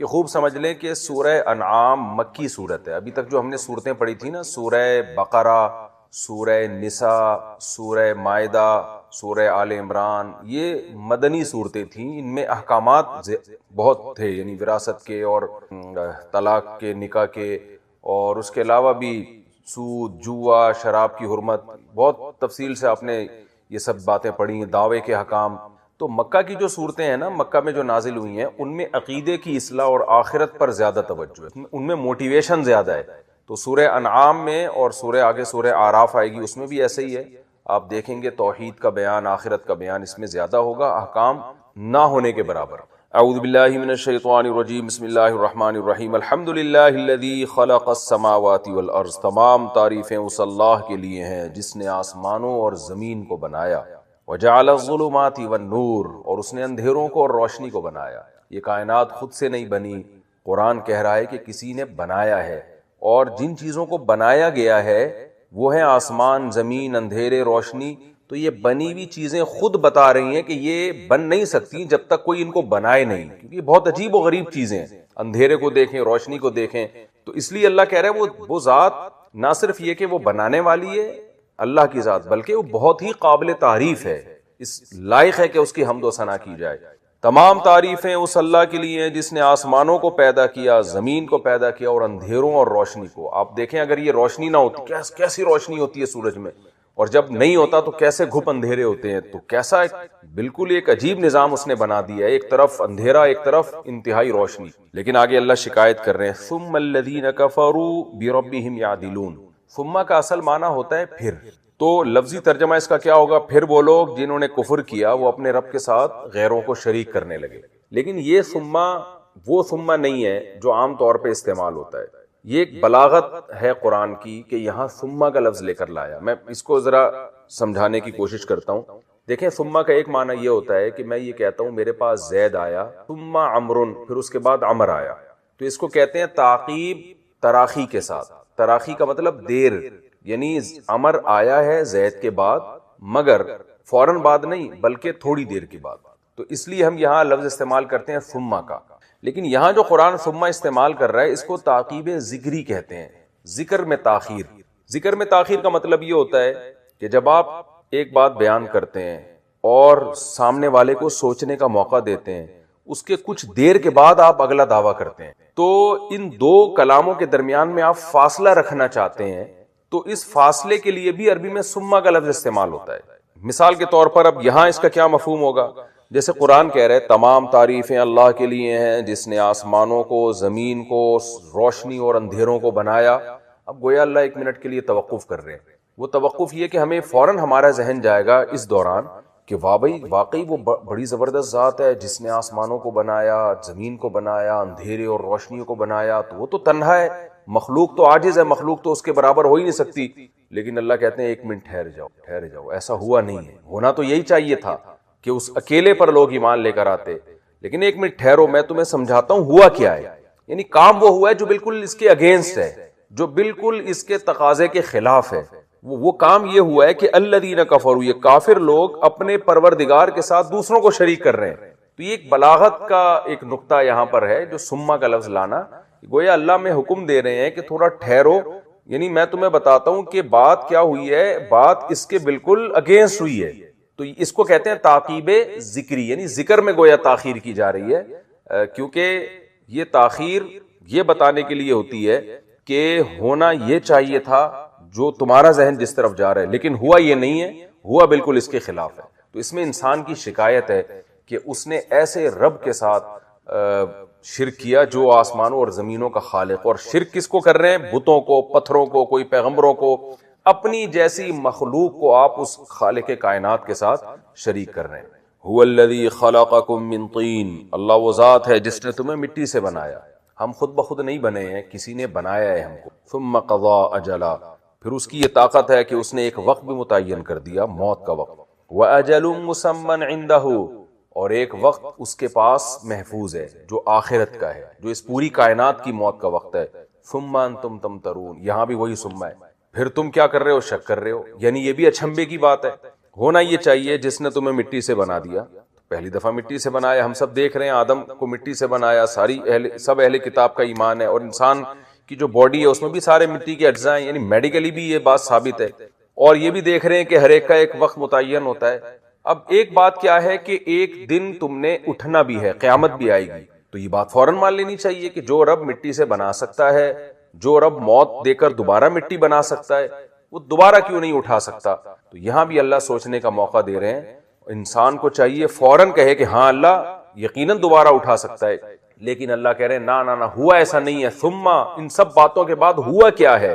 یہ خوب سمجھ لیں کہ سورہ انعام مکی صورت ہے. ابھی تک جو ہم نے صورتیں پڑھی تھی نا، سورہ بقرہ، سورہ نساء، سورہ مائدہ، سورہ آل عمران، یہ مدنی صورتیں تھیں. ان میں احکامات بہت تھے، یعنی وراثت کے اور طلاق کے، نکاح کے، اور اس کے علاوہ بھی سود، جوا، شراب کی حرمت. بہت تفصیل سے آپ نے یہ سب باتیں پڑھی، دعوے کے حکام. تو مکہ کی جو صورتیں ہیں نا، مکہ میں جو نازل ہوئی ہیں، ان میں عقیدے کی اصلاح اور آخرت پر زیادہ توجہ ہے، ان میں موٹیویشن زیادہ ہے. تو سورہ انعام میں اور آگے سورہ اعراف آئے گی، اس میں بھی ایسے ہی ہے. آپ دیکھیں گے توحید کا بیان، آخرت کا بیان اس میں زیادہ ہوگا، احکام نہ ہونے کے برابر. اعوذ باللہ من الشیطان الرجیم، بسم اللہ الرحمن الرحیم. الحمدللہ الذی خلق السماوات والارض. تمام تعریفیں اس اللہ کے لیے ہیں جس نے آسمانوں اور زمین کو بنایا. وجعل الظلمات والنور، اور اس نے اندھیروں کو اور روشنی کو بنایا. یہ کائنات خود سے نہیں بنی، قرآن کہہ رہا ہے کہ کسی نے بنایا ہے. اور جن چیزوں کو بنایا گیا ہے وہ ہیں آسمان، زمین، اندھیرے، روشنی. تو یہ بنی ہوئی چیزیں خود بتا رہی ہیں کہ یہ بن نہیں سکتی جب تک کوئی ان کو بنائے نہیں، کیونکہ یہ بہت عجیب و غریب چیزیں ہیں. اندھیرے کو دیکھیں، روشنی کو دیکھیں. تو اس لیے اللہ کہہ رہا ہے وہ ذات نہ صرف یہ کہ وہ بنانے والی ہے اللہ کی ذات، بلکہ وہ بہت ہی قابل تعریف ہے، اس لائق ہے کہ اس کی حمد و ثنا کی جائے. تمام تعریفیں اس اللہ کے لیے ہیں جس نے آسمانوں کو پیدا کیا، زمین کو پیدا کیا، اور اندھیروں اور روشنی کو. آپ دیکھیں اگر یہ روشنی نہ ہوتی، کیسی روشنی ہوتی ہے سورج میں، اور جب نہیں ہوتا تو کیسے گھپ اندھیرے ہوتے ہیں. تو کیسا بالکل ایک عجیب نظام اس نے بنا دیا ہے، ایک طرف اندھیرا، ایک طرف انتہائی روشنی. لیکن آگے اللہ شکایت کر رہے ہیں، ثم الذین کفروا بربہم یعدلون. ثم کا اصل معنی ہوتا ہے پھر. تو لفظی ترجمہ اس کا کیا ہوگا؟ پھر وہ لوگ جنہوں نے کفر کیا وہ اپنے رب کے ساتھ غیروں کو شریک کرنے لگے. لیکن یہ ثم وہ ثم نہیں ہے جو عام طور پہ استعمال ہوتا ہے. یہ ایک بلاغت ہے قرآن کی کہ یہاں ثم کا لفظ لے کر لایا. میں اس کو ذرا سمجھانے کی کوشش کرتا ہوں. دیکھیں ثم کا ایک معنی یہ ہوتا ہے کہ میں یہ کہتا ہوں میرے پاس زید آیا، ثم عمرن، پھر اس کے بعد عمر آیا. تو اس کو کہتے ہیں تعقیب تراخی کے ساتھ. تراخی کا مطلب دیر، یعنی عمر آیا ہے زید کے بعد، مگر فوراً بعد نہیں بلکہ تھوڑی دیر کے بعد. تو اس لیے ہم یہاں لفظ استعمال کرتے ہیں ثم کا. لیکن یہاں جو قرآن ثم استعمال کر رہا ہے اس کو تعقیب ذکری کہتے ہیں، ذکر میں تاخیر. ذکر میں تاخیر کا مطلب یہ ہوتا ہے کہ جب آپ ایک بات بیان کرتے ہیں اور سامنے والے کو سوچنے کا موقع دیتے ہیں، اس کے کچھ دیر کے بعد آپ اگلا دعویٰ کرتے ہیں. تو ان دو کلاموں کے درمیان میں آپ فاصلہ رکھنا چاہتے ہیں، تو اس فاصلے کے لیے بھی عربی میں ثم کا لفظ استعمال ہوتا ہے. مثال کے طور پر اب یہاں اس کا کیا مفہوم ہوگا؟ جیسے قرآن کہہ رہے تمام تعریفیں اللہ کے لیے ہیں جس نے آسمانوں کو، زمین کو، روشنی اور اندھیروں کو بنایا. اب گویا اللہ ایک منٹ کے لیے توقف کر رہے ہیں. وہ توقف یہ کہ ہمیں فوراً ہمارا ذہن جائے گا اس دوران کہ واقعی وہ بڑی زبردست ذات ہے جس نے آسمانوں کو بنایا، زمین کو بنایا، اندھیرے اور روشنیوں کو بنایا. تو وہ تو تنہا ہے، مخلوق تو عاجز ہے، مخلوق تو اس کے برابر ہو ہی نہیں سکتی. لیکن اللہ کہتے ہیں ایک منٹ ٹھہر جاؤ. ایسا ہوا نہیں ہے. ہونا تو یہی چاہیے تھا کہ اس اکیلے پر لوگ ایمان لے کر آتے. لیکن ایک منٹ ٹھہرو، میں تمہیں سمجھاتا ہوں ہوا کیا ہے. یعنی کام وہ ہوا ہے جو بالکل اس کے اگینسٹ ہے، جو بالکل اس کے تقاضے کے خلاف ہے. وہ کام یہ ہوا ہے کہ الذین کفروا، یہ کافر لوگ اپنے پروردگار کے ساتھ دوسروں کو شریک کر رہے ہیں. تو یہ ایک بلاغت کا ایک نقطہ یہاں پر ہے جو ثم کا لفظ لانا. گویا اللہ میں حکم دے رہے ہیں کہ تھوڑا ٹھہرو، یعنی میں تمہیں بتاتا ہوں کہ بات کیا ہوئی ہے، بات اس کے بالکل اگینسٹ ہوئی ہے. تو اس کو کہتے ہیں تعقیب ذکری، یعنی ذکر میں گویا تاخیر کی جا رہی ہے، کیونکہ یہ تاخیر یہ بتانے کے لیے ہوتی ہے کہ ہونا یہ چاہیے تھا جو تمہارا ذہن جس طرف جا رہا ہے، لیکن ہوا یہ نہیں ہے، ہوا بالکل اس کے خلاف ہے. تو اس میں انسان کی شکایت ہے کہ اس نے ایسے رب کے ساتھ شرک کیا جو آسمانوں اور زمینوں کا خالق. اور شرک کس کو کر رہے ہیں؟ بتوں کو، پتھروں کو، کوئی پیغمبروں کو، اپنی جیسی مخلوق کو آپ اس خالق کائنات کے ساتھ شریک کر رہے ہیں. هو الذی خلقکم من طین، اللہ وہ ذات ہے جس نے تمہیں مٹی سے بنایا. ہم خود بخود نہیں بنے ہیں، کسی نے بنایا ہے ہم کو. ثم قضا اجلا، پھر اس کی یہ طاقت ہے کہ اس نے ایک وقت بھی متعین کر دیا، موت کا وقت. وَأَجَلٌ مُّسَمًّى عِندَهُ، اور ایک وقت اس کے پاس محفوظ ہے جو آخرت کا ہے، جو اس پوری کائنات کی موت کا وقت ہے. ثم انتم تمترون، یہاں بھی وہی ثم ہے، پھر تم کیا کر رہے ہو؟ شک کر رہے ہو. یعنی یہ بھی اچھمبے کی بات ہے. ہونا یہ چاہیے جس نے تمہیں مٹی سے بنا دیا، پہلی دفعہ مٹی سے بنایا. ہم سب دیکھ رہے ہیں آدم کو مٹی سے بنایا. سب اہل کتاب کا ایمان ہے. اور انسان کی جو باڈی ہے اس میں بھی سارے مٹی کے اجزاء ہیں, یعنی میڈیکلی بھی یہ بات ثابت ہے. اور یہ بھی دیکھ رہے ہیں کہ ہر ایک کا ایک وقت متعین ہوتا ہے. اب ایک بات کیا ہے کہ ایک دن تم نے اٹھنا بھی ہے, قیامت بھی آئے گی. تو یہ بات فوراً مان لینی چاہیے کہ جو رب مٹی سے بنا سکتا ہے, جو رب موت دے کر دوبارہ مٹی بنا سکتا ہے, وہ دوبارہ کیوں نہیں اٹھا سکتا. تو یہاں بھی اللہ سوچنے کا موقع دے رہے ہیں. انسان کو چاہیے فوراً کہے کہ ہاں اللہ یقیناً دوبارہ اٹھا سکتا ہے, لیکن اللہ کہہ رہے ہیں نہ ہوا ایسا نہیں ہے. ثم ان سب باتوں کے بعد ہوا کیا ہے؟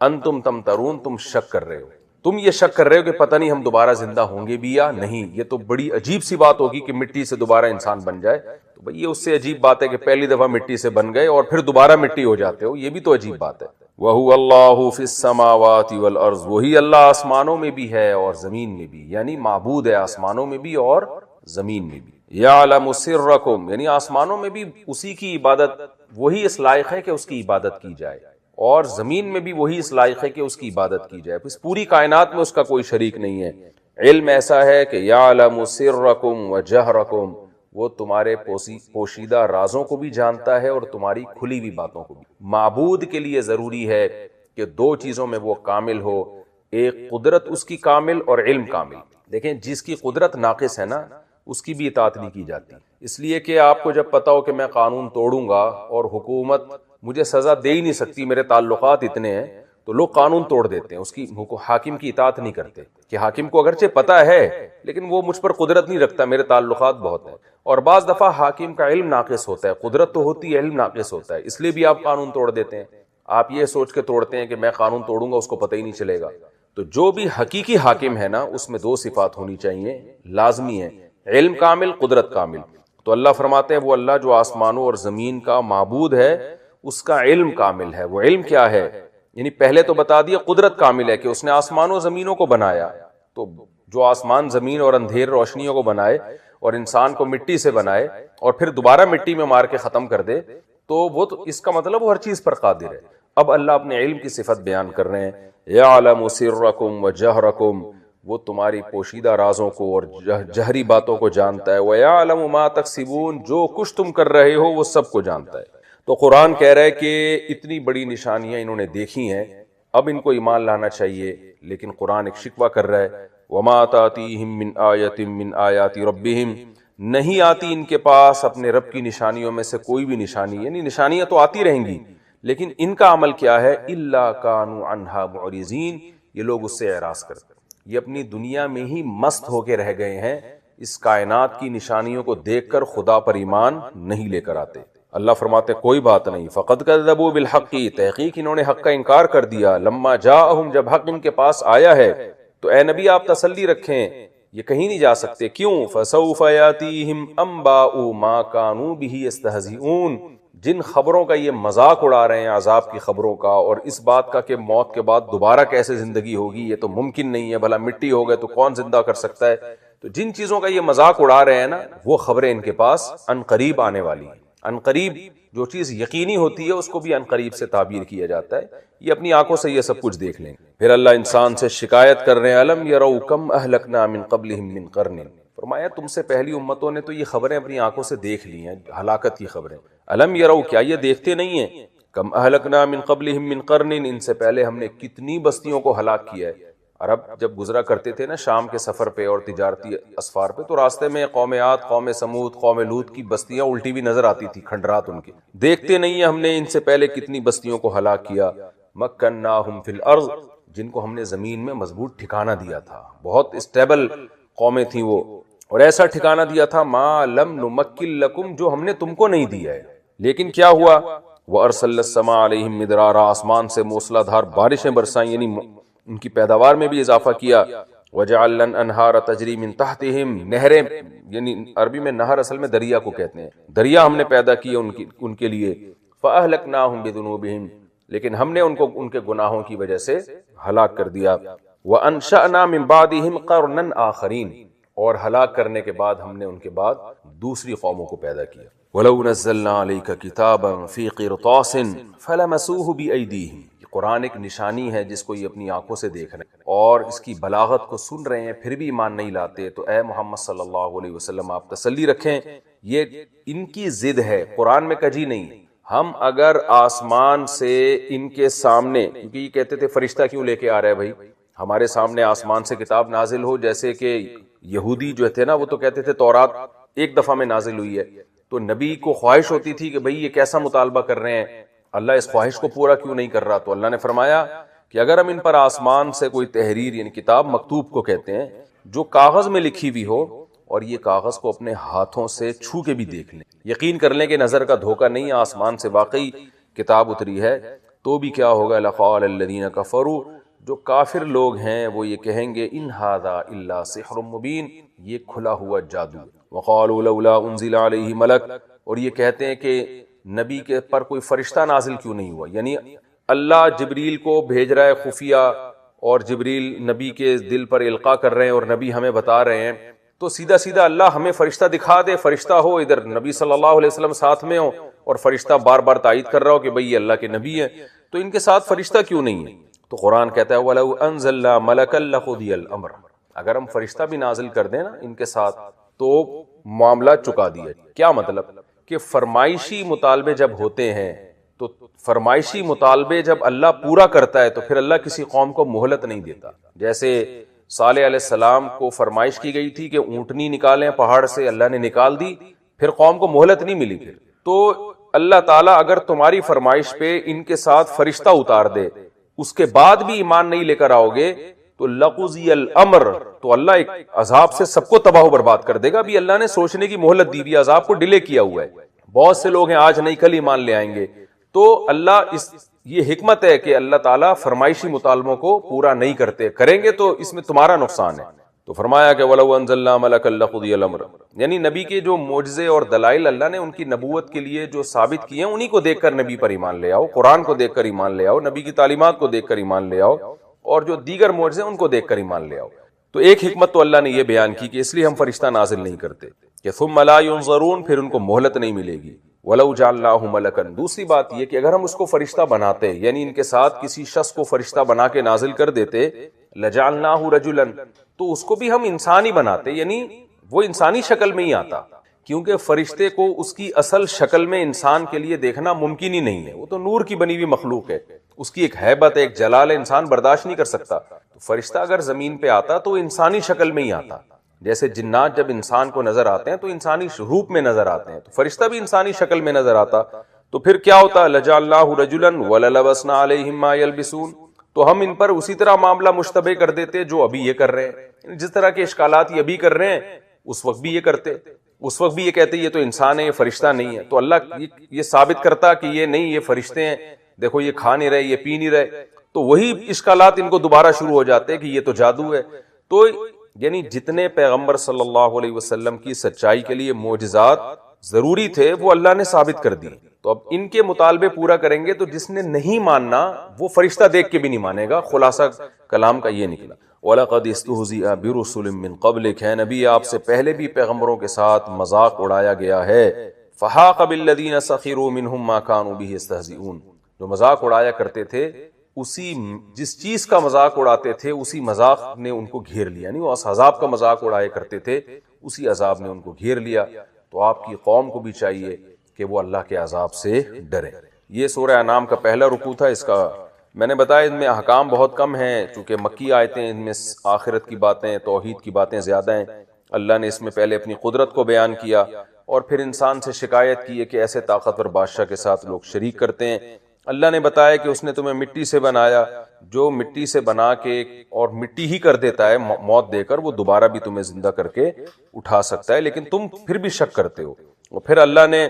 انتم تمترون, تم شک کر رہے ہو. تم یہ شک کر رہے ہو کہ پتہ نہیں ہم دوبارہ زندہ ہوں گے بھی یا نہیں. یہ تو بڑی عجیب سی بات ہوگی کہ مٹی سے دوبارہ انسان بن جائے. تو بھئی یہ اس سے عجیب بات ہے کہ پہلی دفعہ مٹی سے بن گئے اور پھر دوبارہ مٹی ہو جاتے ہو. یہ بھی تو عجیب بات ہے. وَهُوَ اللَّهُ فِي السَّمَاوَاتِ وَالْأَرْضِ, وہی اللہ آسمانوں میں بھی ہے اور زمین میں بھی, یعنی معبود ہے آسمانوں میں بھی اور زمین میں بھی. يَعْلَمُ سِرَّكُمْ, یعنی آسمانوں میں بھی اسی کی عبادت, وہی اس لائق ہے کہ اس کی عبادت کی جائے, اور زمین میں بھی وہی اس لائق ہے کہ اس کی عبادت کی جائے. اس پوری کائنات میں اس کا کوئی شریک نہیں ہے. علم ایسا ہے کہ يَعْلَمُ سِرَّكُمْ وَجَهْرَكُمْ, وہ تمہارے پوشیدہ رازوں کو بھی جانتا ہے اور تمہاری کھلی ہوئی باتوں کو بھی. معبود کے لیے ضروری ہے کہ دو چیزوں میں وہ کامل ہو, ایک قدرت اس کی کامل اور علم کامل. دیکھیں جس کی قدرت ناقص ہے نا, اس کی بھی اطاعت نہیں کی جاتی. اس لیے کہ آپ کو جب پتا ہو کہ میں قانون توڑوں گا اور حکومت مجھے سزا دے ہی نہیں سکتی, میرے تعلقات اتنے ہیں, تو لوگ قانون توڑ دیتے ہیں, اس کی حاکم کی اطاعت نہیں کرتے کہ حاکم کو اگرچہ پتا ہے لیکن وہ مجھ پر قدرت نہیں رکھتا, میرے تعلقات بہت ہیں. اور بعض دفعہ حاکم کا علم ناقص ہوتا ہے, قدرت تو ہوتی ہے, علم ناقص ہوتا ہے, اس لیے بھی آپ قانون توڑ دیتے ہیں. آپ یہ سوچ کے توڑتے ہیں کہ میں قانون توڑوں گا, اس کو پتہ ہی نہیں چلے گا. تو جو بھی حقیقی حاکم ہے نا, اس میں دو صفات ہونی چاہیے, لازمی ہے, علم کامل, قدرت کامل. تو اللہ فرماتے ہیں وہ اللہ جو آسمانوں اور زمین کا معبود ہے اس کا علم کامل ہے. وہ علم کیا ہے؟ یعنی پہلے تو بتا دیا قدرت کامل ہے کہ اس نے آسمانوں و زمینوں کو بنایا. تو جو آسمان زمین اور اندھیر روشنیوں کو بنائے اور انسان کو مٹی سے بنائے اور پھر دوبارہ مٹی میں مار کے ختم کر دے, تو وہ تو اس کا مطلب وہ ہر چیز پر قادر ہے. اب اللہ اپنے علم کی صفت بیان کر رہے ہیں. یعلم سرکم وجہرکم, وہ تمہاری پوشیدہ رازوں کو اور جہری باتوں کو جانتا ہے. وَيَعْلَمُ مَا تَكْسِبُونَ, جو کچھ تم کر رہے ہو وہ سب کو جانتا ہے. تو قرآن کہہ رہا ہے کہ اتنی بڑی نشانیاں انہوں نے دیکھی ہیں, اب ان کو ایمان لانا چاہیے. لیکن قرآن ایک شکوہ کر رہا ہے, وَمَا تَأْتِيهِم مِّنْ آيَةٍ مِّنْ آيَاتِ رَبِّهِمْ, نہیں آتی ان کے پاس اپنے رب کی نشانیوں میں سے کوئی بھی نشانی. یعنی نشانیاں تو آتی رہیں گی لیکن ان کا عمل کیا ہے؟ إِلَّا كَانُوا عَنْهَا مُعْرِضِينَ, یہ لوگ اس سے اعراض کرتے ہیں. یہ اپنی دنیا میں ہی مست ہو کے رہ گئے ہیں, اس کائنات کی نشانیوں کو دیکھ کر خدا پر ایمان نہیں لے کر آتے. اللہ فرماتے کوئی بات نہیں, فقد کذبوا بالحق, تحقیق انہوں نے حق کا انکار کر دیا. لما جاءہم, جب حق ان کے پاس آیا ہے. تو اے نبی آپ تسلی رکھیں, یہ کہیں نہیں جا سکتے. کیوں؟ فسوف یاتیہم انباء ما کانوا بہ یستہزئون, جن خبروں کا یہ مذاق اڑا رہے ہیں, عذاب کی خبروں کا, اور اس بات کا کہ موت کے بعد دوبارہ کیسے زندگی ہوگی, یہ تو ممکن نہیں ہے, بھلا مٹی ہو گئے تو کون زندہ کر سکتا ہے. تو جن چیزوں کا یہ مذاق اڑا رہے ہیں نا, وہ خبریں ان کے پاس ان قریب آنے والی ہیں. ان قریب جو چیز یقینی ہوتی ہے اس کو بھی ان قریب سے تعبیر کیا جاتا ہے. یہ اپنی آنکھوں سے یہ سب کچھ دیکھ لیں. پھر اللہ انسان سے شکایت کر رہے ہیں, الم یروا کم اہلکنا من قبلہم من قرن, فرمایا تم سے پہلی امتوں نے تو یہ خبریں اپنی آنکھوں سے دیکھ لی ہیں, ہلاکت کی خبریں. الم یروا, کیا یہ دیکھتے نہیں ہیں؟ کم اہلکنا من قبلہم من قرن, ان سے پہلے ہم نے کتنی بستیوں کو ہلاک کیا ہے. عرب جب گزرا کرتے تھے نا شام کے سفر پہ اور تجارتی اسفار پہ, تو راستے میں قوم عاد, قوم سمود, قوم لوط کی بستیاں الٹی بھی نظر آتی تھی, کھنڈرات ان کے. دیکھتے نہیں ہیں ہم نے ان سے پہلے کتنی بستیوں کو ہلاک کیا. مکناہم فی الارض, جن کو ہم نے زمین میں مضبوط ٹھکانہ دیا تھا, بہت اسٹیبل قومیں تھیں وہ, اور ایسا ٹھکانہ دیا تھا ما لم نمکن لکم, جو ہم نے تم کو نہیں دیا ہے. لیکن کیا ہوا؟ وارسلنا السماء علیہم مدرارا, آسمان سے موسلا دھار بارشیں برسائیں, یعنی ان کی پیداوار میں بھی اضافہ کیا. وجعلنا الانہار تجری من تحتہم, نہریں, یعنی عربی میں نہر اصل میں دریا کو کہتے ہیں, دریا ہم نے پیدا کیے ان کے لیے. فاہلکناہم بذنوبہم, لیکن ہم نے ان کو ان کے گناہوں کی وجہ سے ہلاک کر دیا. وانشأنا من بعدہم قرنا آخرین, اور ہلاک کرنے کے بعد ہم نے ان کے بعد دوسری قوموں کو پیدا کیا. وَلَوْ نَزَّلْنَا عَلَيْكَ كِتَابًا فِي قِرْطَاسٍ فَلَمَسُوهُ بِأَيْدِيهِمْ, قرآن ایک نشانی ہے جس کو یہ اپنی آنکھوں سے دیکھ رہے ہیں اور اس کی بلاغت کو سن رہے ہیں پھر بھی ایمان نہیں لاتے، تو اے محمد صلی اللہ علیہ وسلم آپ تسلی رکھیں، یہ ان کی ضد ہے، قرآن میں کجی نہیں ہے۔ ہم اگر آسمان سے ان کے سامنے، کیونکہ یہ کہتے تھے فرشتہ کیوں لے کے آ رہا ہے بھائی، ہمارے سامنے آسمان سے کتاب نازل ہو، جیسے کہ یہودی جو تھے نا وہ تو کہتے تھے تورات ایک دفعہ میں نازل ہوئی ہے، تو نبی کو خواہش ہوتی تھی کہ بھئی یہ کیسا مطالبہ کر رہے ہیں، اللہ اس خواہش کو پورا کیوں نہیں کر رہا؟ تو اللہ نے فرمایا کہ اگر ہم ان پر آسمان سے کوئی تحریر، یعنی کتاب مکتوب کو کہتے ہیں، جو کاغذ میں لکھی ہوئی ہو، اور یہ کاغذ کو اپنے ہاتھوں سے چھو کے بھی دیکھ لیں، یقین کر لیں کہ نظر کا دھوکہ نہیں، آسمان سے واقعی کتاب اتری ہے، تو بھی کیا ہوگا؟ لقال الذین کفروا، جو کافر لوگ ہیں وہ یہ کہیں گے ان ھذا الا سحر مبین، یہ کھلا ہوا جادو ہے۔ وقالوا لولا انزل علیہ ملک، اور یہ کہتے ہیں کہ نبی کے پر کوئی فرشتہ نازل کیوں نہیں ہوا، یعنی اللہ جبریل کو بھیج رہا ہے خفیہ، اور جبریل نبی کے دل پر القاء کر رہے ہیں اور نبی ہمیں بتا رہے ہیں، تو سیدھا سیدھا اللہ ہمیں فرشتہ دکھا دے، فرشتہ ہو ادھر نبی صلی اللہ علیہ وسلم ساتھ میں ہو، اور فرشتہ بار بار تائید کر رہا ہو کہ بھئی یہ اللہ کے نبی ہیں، تو ان کے ساتھ فرشتہ کیوں نہیں ہے؟ تو قرآن کہتا ہے وَلَوْ أَنزَلْنَا مَلَكًا لَقُضِيَ الْأَمْرُ، اگر ہم فرشتہ بھی نازل کر دیں نا ان کے ساتھ تو معاملہ چکا دیا۔ کیا مطلب؟ کہ فرمائشی مطالبے جب ہوتے ہیں تو فرمائشی مطالبے جب اللہ پورا کرتا ہے تو پھر اللہ کسی قوم کو مہلت نہیں دیتا۔ جیسے صالح علیہ السلام کو فرمائش کی گئی تھی کہ اونٹنی نکالیں پہاڑ سے، اللہ نے نکال دی، پھر قوم کو مہلت نہیں ملی۔ پھر تو اللہ تعالیٰ اگر تمہاری فرمائش پہ ان کے ساتھ فرشتہ اتار دے، اس کے بعد بھی ایمان نہیں لے کر آؤ گے تو لقضی الامر، تو اللہ ایک عذاب سے سب کو تباہ و برباد کر دے گا۔ بھی اللہ نے سوچنے کی مہلت دی بھی، عذاب کو ڈیلے کیا ہوا ہے۔ بہت سے لوگ ہیں آج نہیں کل ایمان لے آئیں گے، تو اللہ یہ حکمت ہے کہ اللہ تعالیٰ فرمائشی مطالبوں کو پورا نہیں کریں گے تو اس میں تمہارا نقصان ہے۔ تو فرمایا کہ وَلَوْ أَنزَلْنَا مَلَكًا لَقُضِيَ الْأَمْرُ، یعنی نبی کے جو معجزے اور دلائل اللہ نے ان کی نبوت کے لیے جو ثابت کیے ہیں، انہی کو دیکھ کر نبی پر ایمان لے آؤ، قرآن کو دیکھ کر ایمان لے آؤ، نبی کی تعلیمات کو دیکھ کر ایمان لے آؤ، اور جو دیگر معجزے ان کو دیکھ کر ایمان لے آؤ۔ تو ایک حکمت تو اللہ نے یہ بیان کی کہ اس لیے ہم فرشتہ نازل نہیں کرتے کہ ثم لا ينظرون، پھر ان کو مہلت نہیں ملے گی۔ وَلَوْ جَعَلْنَاهُ مَلَكًا، دوسری بات یہ کہ اگر ہم اس کو فرشتہ بناتے، یعنی ان کے ساتھ کسی شخص کو فرشتہ بنا کے نازل کر دیتے، لَجَعَلْنَاهُ رَجُلًا، تو اس کو بھی ہم انسان ہی بناتے، یعنی وہ انسانی شکل میں ہی آتا، کیونکہ فرشتے کو اس کی اصل شکل میں انسان کے لیے دیکھنا ممکن ہی نہیں ہے، وہ تو نور کی بنی ہوئی مخلوق ہے، اس کی ایک ہیبت ہے، ایک جلال ہے، انسان برداشت نہیں کر سکتا۔ تو فرشتہ اگر زمین پہ آتا تو انسانی شکل میں ہی آتا، جیسے جنات جب انسان کو نظر آتے ہیں تو انسانی روپ میں نظر آتے ہیں، تو فرشتہ بھی انسانی شکل میں نظر آتا، تو پھر کیا ہوتا؟ لَجَعَلْنَاهُ رَجُلًا وَلَلَبَسْنَا عَلَيْهِمْ مَا يَلْبِسُونَ، تو ہم ان پر اسی طرح معاملہ مشتبہ کر دیتے جو ابھی یہ کر رہے ہیں، جس طرح کے اشکالات یہ ابھی کر رہے ہیں اس وقت بھی یہ کرتے، اس وقت بھی یہ کہتے یہ تو انسان ہے، یہ فرشتہ نہیں ہے، تو اللہ یہ ثابت کرتا کہ یہ نہیں، یہ فرشتے ہیں، دیکھو یہ کھا نہیں رہے، یہ پی نہیں رہے، تو وہی اشکالات ان کو دوبارہ شروع ہو جاتے کہ یہ تو جادو ہے۔ تو یعنی جتنے پیغمبر صلی اللہ علیہ وسلم کی سچائی کے لیے معجزات ضروری تھے وہ اللہ نے ثابت کر دی، تو اب ان کے مطالبے پورا کریں گے، تو جس نے نہیں ماننا وہ فرشتہ دیکھ کے بھی نہیں مانے گا۔ خلاصہ کلام کا یہ نکلا وَلَقَدِ اسْتُهْزِئَ بِرُسُلٍ مِّن قَبْلِكَ، ہے نبی آپ سے پہلے بھی پیغمبروں کے ساتھ مذاق اڑایا گیا ہے، فَحَاقَ بِالَّذِينَ سَخِرُوا مِنْهُمْ مَا كَانُوا بِهِ يَسْتَهْزِئُونَ، جو مذاق اڑایا کرتے تھے جس چیز کا مذاق اڑاتے تھے اسی مذاق نے ان کو گھیر لیا، یعنی وہ اس عذاب کا مذاق اڑایا کرتے تھے اسی عذاب نے ان کو گھیر لیا۔ تو آپ کی قوم کو بھی چاہیے کہ وہ اللہ کے عذاب سے ڈرے۔ یہ سورہ انعام کا پہلا رکوع تھا، اس کا میں نے بتایا ان میں احکام بہت کم ہیں، چونکہ مکی آیتیں، ان میں آخرت کی باتیں، توحید کی باتیں زیادہ ہیں۔ اللہ نے اس میں پہلے اپنی قدرت کو بیان کیا اور پھر انسان سے شکایت کی ہے کہ ایسے طاقتور بادشاہ کے ساتھ لوگ شریک کرتے ہیں۔ اللہ نے بتایا کہ اس نے تمہیں مٹی سے بنایا، جو مٹی سے بنا کے اور مٹی ہی کر دیتا ہے موت دے کر، وہ دوبارہ بھی تمہیں زندہ کر کے اٹھا سکتا ہے، لیکن تم پھر بھی شک کرتے ہو۔ اور پھر اللہ نے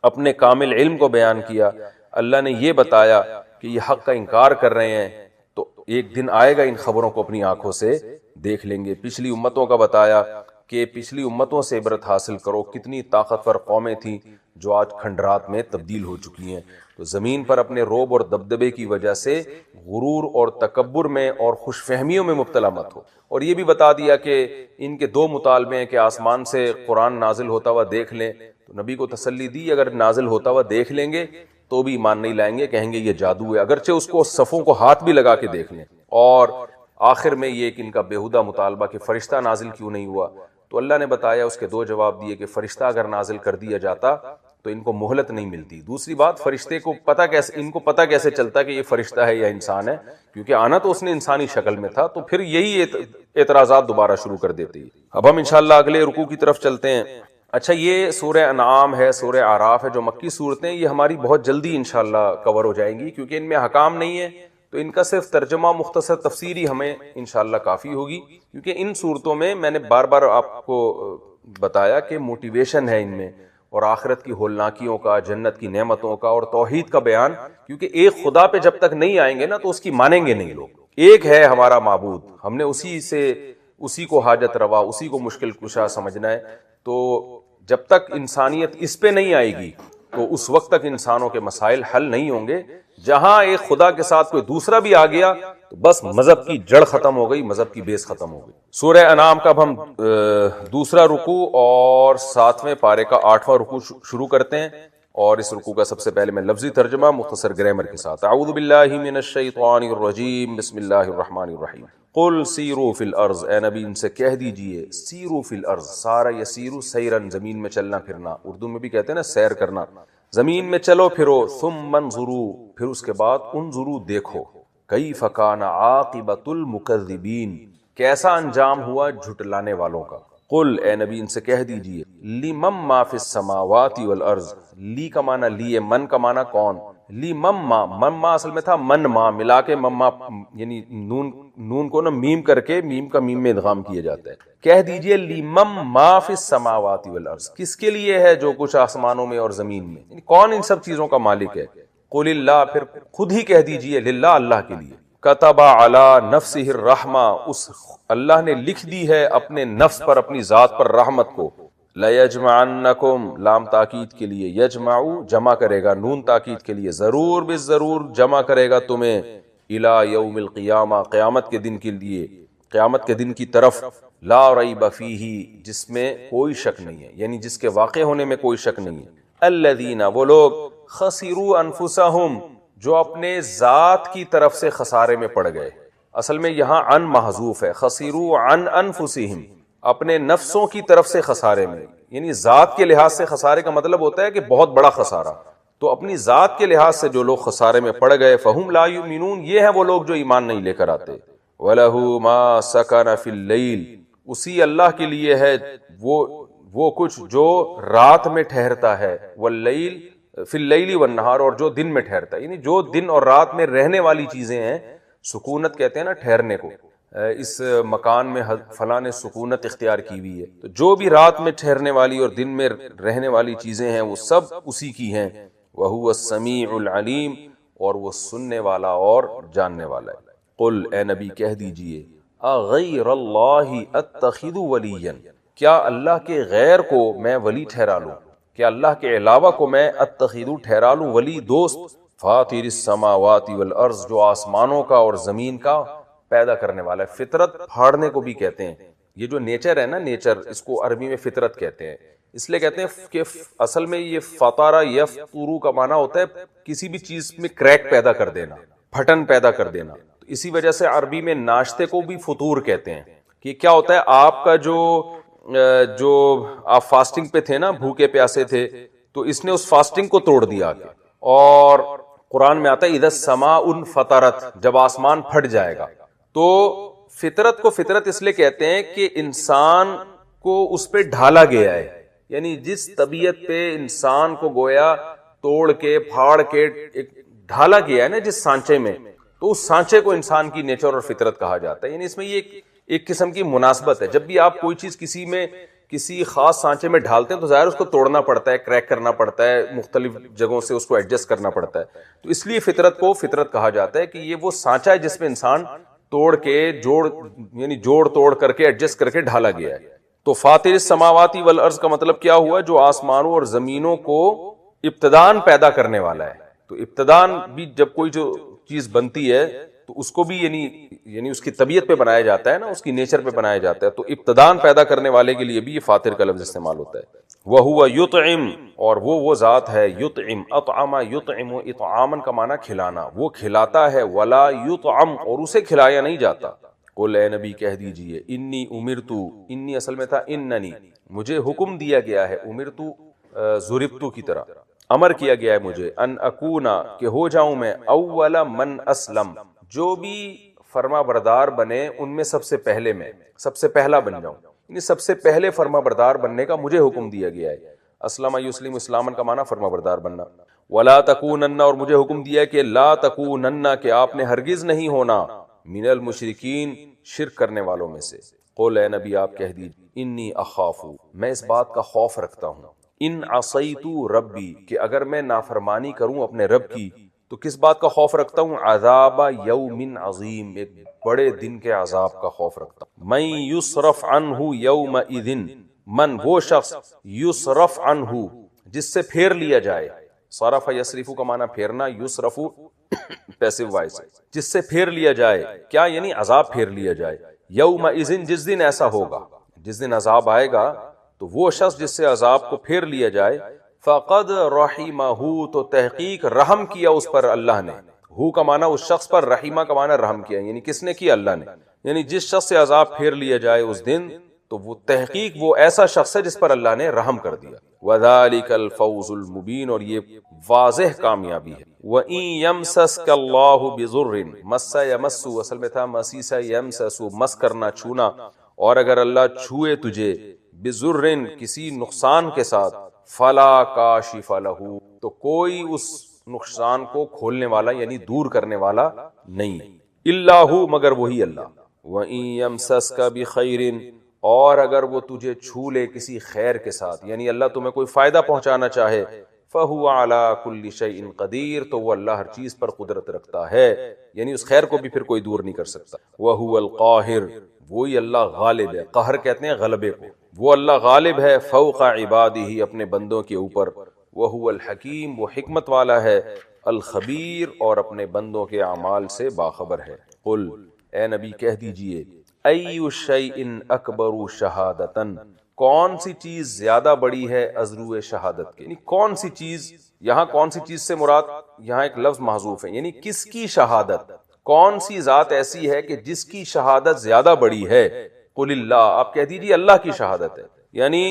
اپنے کامل علم کو بیان کیا، اللہ نے یہ بتایا کہ یہ حق کا انکار کر رہے ہیں، تو ایک دن آئے گا ان خبروں کو اپنی آنکھوں سے دیکھ لیں گے۔ پچھلی امتوں کا بتایا کہ پچھلی امتوں سے عبرت حاصل کرو، کتنی طاقتور قومیں تھیں جو آج کھنڈرات میں تبدیل ہو چکی ہیں۔ تو زمین پر اپنے روب اور دبدبے کی وجہ سے غرور اور تکبر میں اور خوش فہمیوں میں مبتلا مت ہو۔ اور یہ بھی بتا دیا کہ ان کے دو مطالبے ہیں کہ آسمان سے قرآن نازل ہوتا ہوا دیکھ لیں، تو نبی کو تسلی دی اگر نازل ہوتا ہوا دیکھ لیں گے تو بھی ایمان نہیں لائیں گے, کہیں گے یہ جادو ہے, اگرچہ اس کو صفوں کو ہاتھ بھی لگا کے دیکھ لیں. اور آخر میں یہ کہ ان کا بےہودہ مطالبہ کہ فرشتہ نازل کیوں نہیں ہوا, تو اللہ نے بتایا, اس کے دو جواب دیے کہ فرشتہ اگر نازل کر دیا جاتا تو ان کو مہلت نہیں ملتی. دوسری بات, فرشتے کو پتہ کیسے, ان کو پتہ کیسے چلتا کہ یہ فرشتہ ہے یا انسان ہے, کیونکہ آنا تو اس نے انسانی شکل میں تھا. تو پھر یہی اعتراضات دوبارہ شروع کر دیتی. اب ہم انشاءاللہ اگلے رکوع کی طرف چلتے ہیں. اچھا, یہ سورہ انعام ہے, سورہ اعراف ہے, جو مکی صورتیں, یہ ہماری بہت جلدی انشاءاللہ کور ہو جائیں گی, کیونکہ ان میں احکام نہیں ہے, تو ان کا صرف ترجمہ مختصر تفسیری ہمیں انشاءاللہ کافی ہوگی. کیونکہ ان صورتوں میں میں نے بار بار آپ کو بتایا کہ موٹیویشن ہے ان میں, اور آخرت کی ہولناکیوں کا, جنت کی نعمتوں کا, اور توحید کا بیان. کیونکہ ایک خدا پہ جب تک نہیں آئیں گے نا تو اس کی مانیں گے نہیں لوگ. ایک ہے ہمارا معبود, ہم نے اسی کو حاجت روا, اسی کو مشکل کشا سمجھنا ہے. تو جب تک انسانیت اس پہ نہیں آئے گی تو اس وقت تک انسانوں کے مسائل حل نہیں ہوں گے. جہاں ایک خدا کے ساتھ کوئی دوسرا بھی آ گیا تو بس مذہب کی جڑ ختم ہو گئی, مذہب کی بیس ختم ہو گئی. سورہ انعام کا اب ہم دوسرا رکوع اور 7ویں پارے کا 8واں رکوع شروع کرتے ہیں. اور اس رکوع کا سب سے پہلے میں لفظی ترجمہ مختصر گرامر کے ساتھ. اعوذ باللہ من الشیطان الرجیم, بسم اللہ الرحمن الرحیم. قل سیروا فی الارض, اے نبی ان سے کہہ دیجئے, سیروا فی الارض, سارا یسیرو سیرن, زمین میں چلنا پھرنا, اردو میں بھی کہتے ہیں نا سیر کرنا, زمین میں چلو پھرو. ثم انظروا, پھر اس کے بعد انظروا دیکھو, کیف کان عاقبۃ المکذبین, کیسا انجام ہوا جھٹلانے والوں کا. قل, اے نبی ان سے کہہ دیجئے, لمن ما فی السماوات والارض, لی کا معنی لیے, من کا معنی کون, لمن ما, من ما اصل میں تھا من ما, ملا کے مما, یعنی نون کو نا میم کر کے میم کا میم میں ادغام کیا جاتا ہے. کہہ دیجئے لمن ما فی السماوات والارض, کس کے لیے ہے جو کچھ آسمانوں میں اور زمین میں, یعنی کون ان سب چیزوں کا مالک ہے. قل اللہ, پھر خود ہی کہہ دیجئے, للہ, اللہ کے لیے. کتب علی نفسہ الرحمہ, اس اللہ نے لکھ دی ہے اپنے نفس پر, اپنی ذات پر رحمت کو. لیجمعنکم, لام تاکید کے لیے, یجمعو جمع کرے گا, نون تاکید کے لیے, ضرور بالضرور جمع کرے گا تمہیں, الی یوم القیامہ, قیامت کے دن کے لیے, قیامت کے دن کی طرف. لا ریب فیہ, جس میں کوئی شک نہیں ہے, یعنی جس کے واقع ہونے میں کوئی شک نہیں ہے. الذین, وہ لوگ, خسروا انفسہم, جو اپنے ذات کی طرف سے خسارے میں پڑ گئے. اصل میں یہاں ان محذوف ہے, خسروا عن انفسہم, اپنے نفسوں کی طرف سے خسارے میں, یعنی ذات کے لحاظ سے خسارے کا مطلب ہوتا ہے کہ بہت بڑا خسارہ. تو اپنی ذات کے لحاظ سے جو لوگ خسارے میں پڑ گئے, فہم لا یؤمنون, یہ ہیں وہ لوگ جو ایمان نہیں لے کر آتے. وَلَهُ مَا سَكَنَ فِي اللَّيْلِ, اسی اللہ کے لیے ہے وہ کچھ جو رات میں ٹھہرتا ہے. وَاللَّيْلِ فی اللیل والنہار, اور جو دن میں ٹھہرتا ہے, یعنی جو دن اور رات میں رہنے والی چیزیں ہیں. سکونت کہتے ہیں نا ٹھہرنے کو, اس مکان میں فلاں نے سکونت اختیار کی ہوئی ہے. تو جو بھی رات میں ٹھہرنے والی اور دن میں رہنے والی چیزیں ہیں وہ سب اسی کی ہیں. وَهُوَ السَّمِيعُ الْعَلِيمُ, اور وہ سننے والا اور جاننے والا ہے. قل, اے نبی کہہ دیجئے, اغیر اللہ اتخذ ولیا, کیا اللہ کے غیر کو میں ولی ٹھہرا لوں, کیا اللہ کے علاوہ کو میں اتخذو ٹھہرا لوں ولی, دوست. فاطر السماوات والارض, جو آسمانوں کا اور زمین کا پیدا کرنے والا ہے. فطرت پھاڑنے کو بھی کہتے ہیں, یہ جو نیچر ہے نا, نیچر, اس کو عربی میں فطرت کہتے ہیں. اس لیے کہتے ہیں کہ اصل میں یہ فطارہ یفطرو کا معنی ہوتا ہے کسی بھی چیز میں کریک پیدا کر دینا, پھٹن پیدا کر دینا. تو اسی وجہ سے عربی میں ناشتے کو بھی فطور کہتے ہیں. کہ کیا ہوتا ہے, آپ کا جو آپ فاسٹنگ پہ تھے نا, بھوکے پیاسے تھے, تو اس نے اس فاسٹنگ کو توڑ دیا. اور قرآن میں آتا ہے اذا السماء انفطرت, جب آسمان پھٹ جائے گا. تو فطرت کو فطرت اس لیے کہتے ہیں کہ انسان کو اس پہ ڈھالا گیا ہے, یعنی جس طبیعت پہ انسان کو گویا توڑ کے پھاڑ کے ڈھالا گیا ہے نا جس سانچے میں, تو اس سانچے کو انسان کی نیچر اور فطرت کہا جاتا ہے. یعنی اس میں یہ ایک قسم کی مناسبت ہے. جب بھی آپ کوئی چیز کسی خاص سانچے میں ڈھالتے ہیں تو ظاہر اس کو توڑنا پڑتا ہے, کریک کرنا پڑتا ہے, مختلف جگہوں سے اس کو ایڈجسٹ کرنا پڑتا ہے. تو اس لیے فطرت کو فطرت کہا جاتا ہے کہ یہ وہ سانچہ ہے جس میں انسان توڑ کے یعنی جوڑ توڑ کر کے ایڈجسٹ کر کے ڈھالا گیا ہے. تو فاطر السماوات والارض کا مطلب کیا ہوا, جو آسمانوں اور زمینوں کو ابتدان پیدا کرنے والا ہے. تو ابتدان بھی جب کوئی جو چیز بنتی ہے تو اس کو بھی یعنی اس کی طبیعت پہ بنایا جاتا ہے نا، اس کی نیچر پہ بنایا جاتا ہے، تو ابتدان پیدا کرنے والے کے لیے بھی یہ فاطر کا لفظ استعمال ہوتا ہے۔ وَهُوَ يُطْعِمُ، اور وہ ذات ہے، یطعم، اطعم یطعم، اطعامن کا معنی کھلانا، وہ کھلاتا ہے، ولا یطعم، اور اسے کھلایا نہیں جاتا۔ قل اے نبی کہہ دیجئے، انی امرتو، انی اصل میں تھا اننی، مجھے حکم دیا گیا ہے، امرتو ضربتو کی طرح، امر کیا گیا ہے مجھے، ان اکونا، کہ ہو جاؤں میں، اول من اسلم، جو بھی فرما بردار بنے ان میں سب سے پہلے، میں سب سے پہلا بن جاؤں، یعنی سب سے پہلے فرما بردار بننے کا مجھے حکم دیا گیا ہے۔ اسلم یسلم، اسلامن کا معنی فرما بردار بننا۔ ولا تکونن، اور مجھے حکم دیا ہے کہ لا تکونن، کہ آپ نے ہرگز نہیں ہونا، من المشرکین، شرک کرنے والوں میں سے۔ قل اے نبی آپ کہہ دیجئے، انی اخاف، میں اس بات کا خوف رکھتا ہوں، ان عصیت ربی، کہ اگر میں نافرمانی کروں اپنے رب کی، تو کس بات کا خوف رکھتا ہوں؟ عذاب یوم عظیم، ایک بڑے دن کے عذاب کا خوف رکھتا ہوں۔ من یصرف عنہ یومئذ، من وہ شخص، یصرف عنہ، جس سے پھیر لیا جائے، صرف یصرف کا معنی پھیرنا، یصرف پیسو وائس، جس سے پھیر لیا جائے، کیا یعنی عذاب پھیر لیا جائے، یومئذ، جس دن ایسا ہوگا، جس دن عذاب آئے گا، تو وہ شخص جس سے عذاب کو پھیر لیا جائے، فقد رحمہ، تو تحقیق رحم کیا اس پر اللہ نے، ہو کا معنی اس شخص پر، رحیمہ کا معنی رحم کیا، یعنی کس نے کیا؟ اللہ نے، یعنی جس شخص سے عذاب پھیر لیا جائے اس دن، تو وہ تحقیق وہ ایسا شخص ہے جس پر اللہ نے رحم کر دیا۔ وَذَلِكَ الْفَوْزُ الْمُبِينُ، اور یہ واضح کامیابی ہے۔ وَإِن يَمْسَسْكَ اللَّهُ بِضُرٍّ، مَسَّ يَمَسُّ اصل میں تھا مسیسا یمسسو، مس کرنا، چھونا، اور اگر اللہ چھوئے تجھے، بِضُرٍّ کسی نقصان کے ساتھ، فَلَا كَاشِفَ لَهُ، تو کوئی اس نقصان کو کھولنے والا یعنی دور کرنے والا نہیں، إِلَّا هُ، مگر وہی اللہ۔ وَإِن يَمْسَسْكَ بِخَيْرٍ، اور اگر وہ تجھے چھو لے کسی خیر کے ساتھ، یعنی اللہ تمہیں کوئی فائدہ پہنچانا چاہے، فَهُوَ عَلَى كُلِّ شَيْءٍ قَدِيرٌ، تو وہ اللہ ہر چیز پر قدرت رکھتا ہے، یعنی اس خیر کو بھی پھر کوئی دور نہیں کر سکتا۔ وَهُوَ الْقَاهِرُ، وہی اللہ غالب ہے، قہر کہتے ہیں غلبے کو، وہ اللہ غالب ہے، فوق عبادہ، اپنے بندوں کے اوپر، وَهُوَ الْحَكِيمُ، وہ حکمت والا ہے، الخبیر، اور اپنے بندوں کے اعمال سے باخبر ہے۔ قل اے نبی کہہ دیجئے، ای شیء اکبر شہادتن، کون سی چیز زیادہ بڑی ہے ازرو شہادت کے، یعنی کون سی چیز، یہاں کون سی چیز سے مراد، یہاں ایک لفظ محذوف ہے، یعنی کس کی شہادت، کون سی ذات ایسی ہے کہ جس کی شہادت زیادہ بڑی ہے؟ قل اللہ، آپ کہہ دیجئے اللہ کی شہادت ہے، یعنی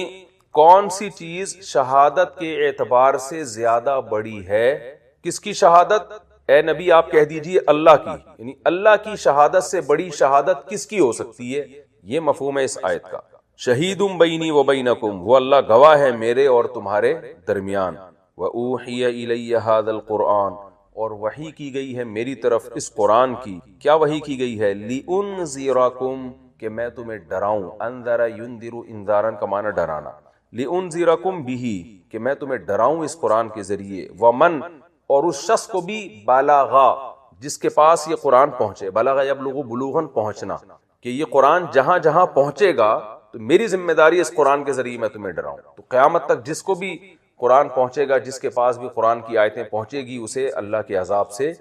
کون سی چیز شہادت کے اعتبار سے زیادہ بڑی ہے؟ کس کی شہادت؟ اے نبی آپ کہہ دیجئے اللہ کی، یعنی اللہ کی شہادت سے بڑی شہادت کس کی ہو سکتی ہے؟ یہ مفہوم ہے اس آیت کا۔ شہید بینی و بینکم، وہ اللہ گواہ ہے میرے اور تمہارے درمیان۔ وَأُوحِيَ إِلَيَّ هَذَا الْقُرْآنِ، اور وحی کی گئی ہے میری طرف اس قرآن کی، کیا وحی کی گئی ہے؟ لِأُنذِرَكُمْ، کہ میں تمہیں ڈراؤں، انذر ينذر، انذارن کا معنی ڈرانا، لِأُنذِرَكُمْ بِهِ، کہ میں تمہیں ڈراؤں اس قرآن کے ذریعے، وَمَنْ، اور اس شخص کو بھی، بلغا، جس کے پاس یہ قرآن پہنچے، بلغ یبلغ بلوغاً، پہنچنا، کہ یہ قرآن جہاں جہاں پہنچے گا تو میری ذمہ داری اس قرآن کے ذریعے میں تمہیں ڈراؤں، تو قیامت تک جس کو بھی قرآن پہنچے گا، جس کے پاس بھی قرآن کی آیتیں پہنچے گی، اسے اللہ کے عذاب سے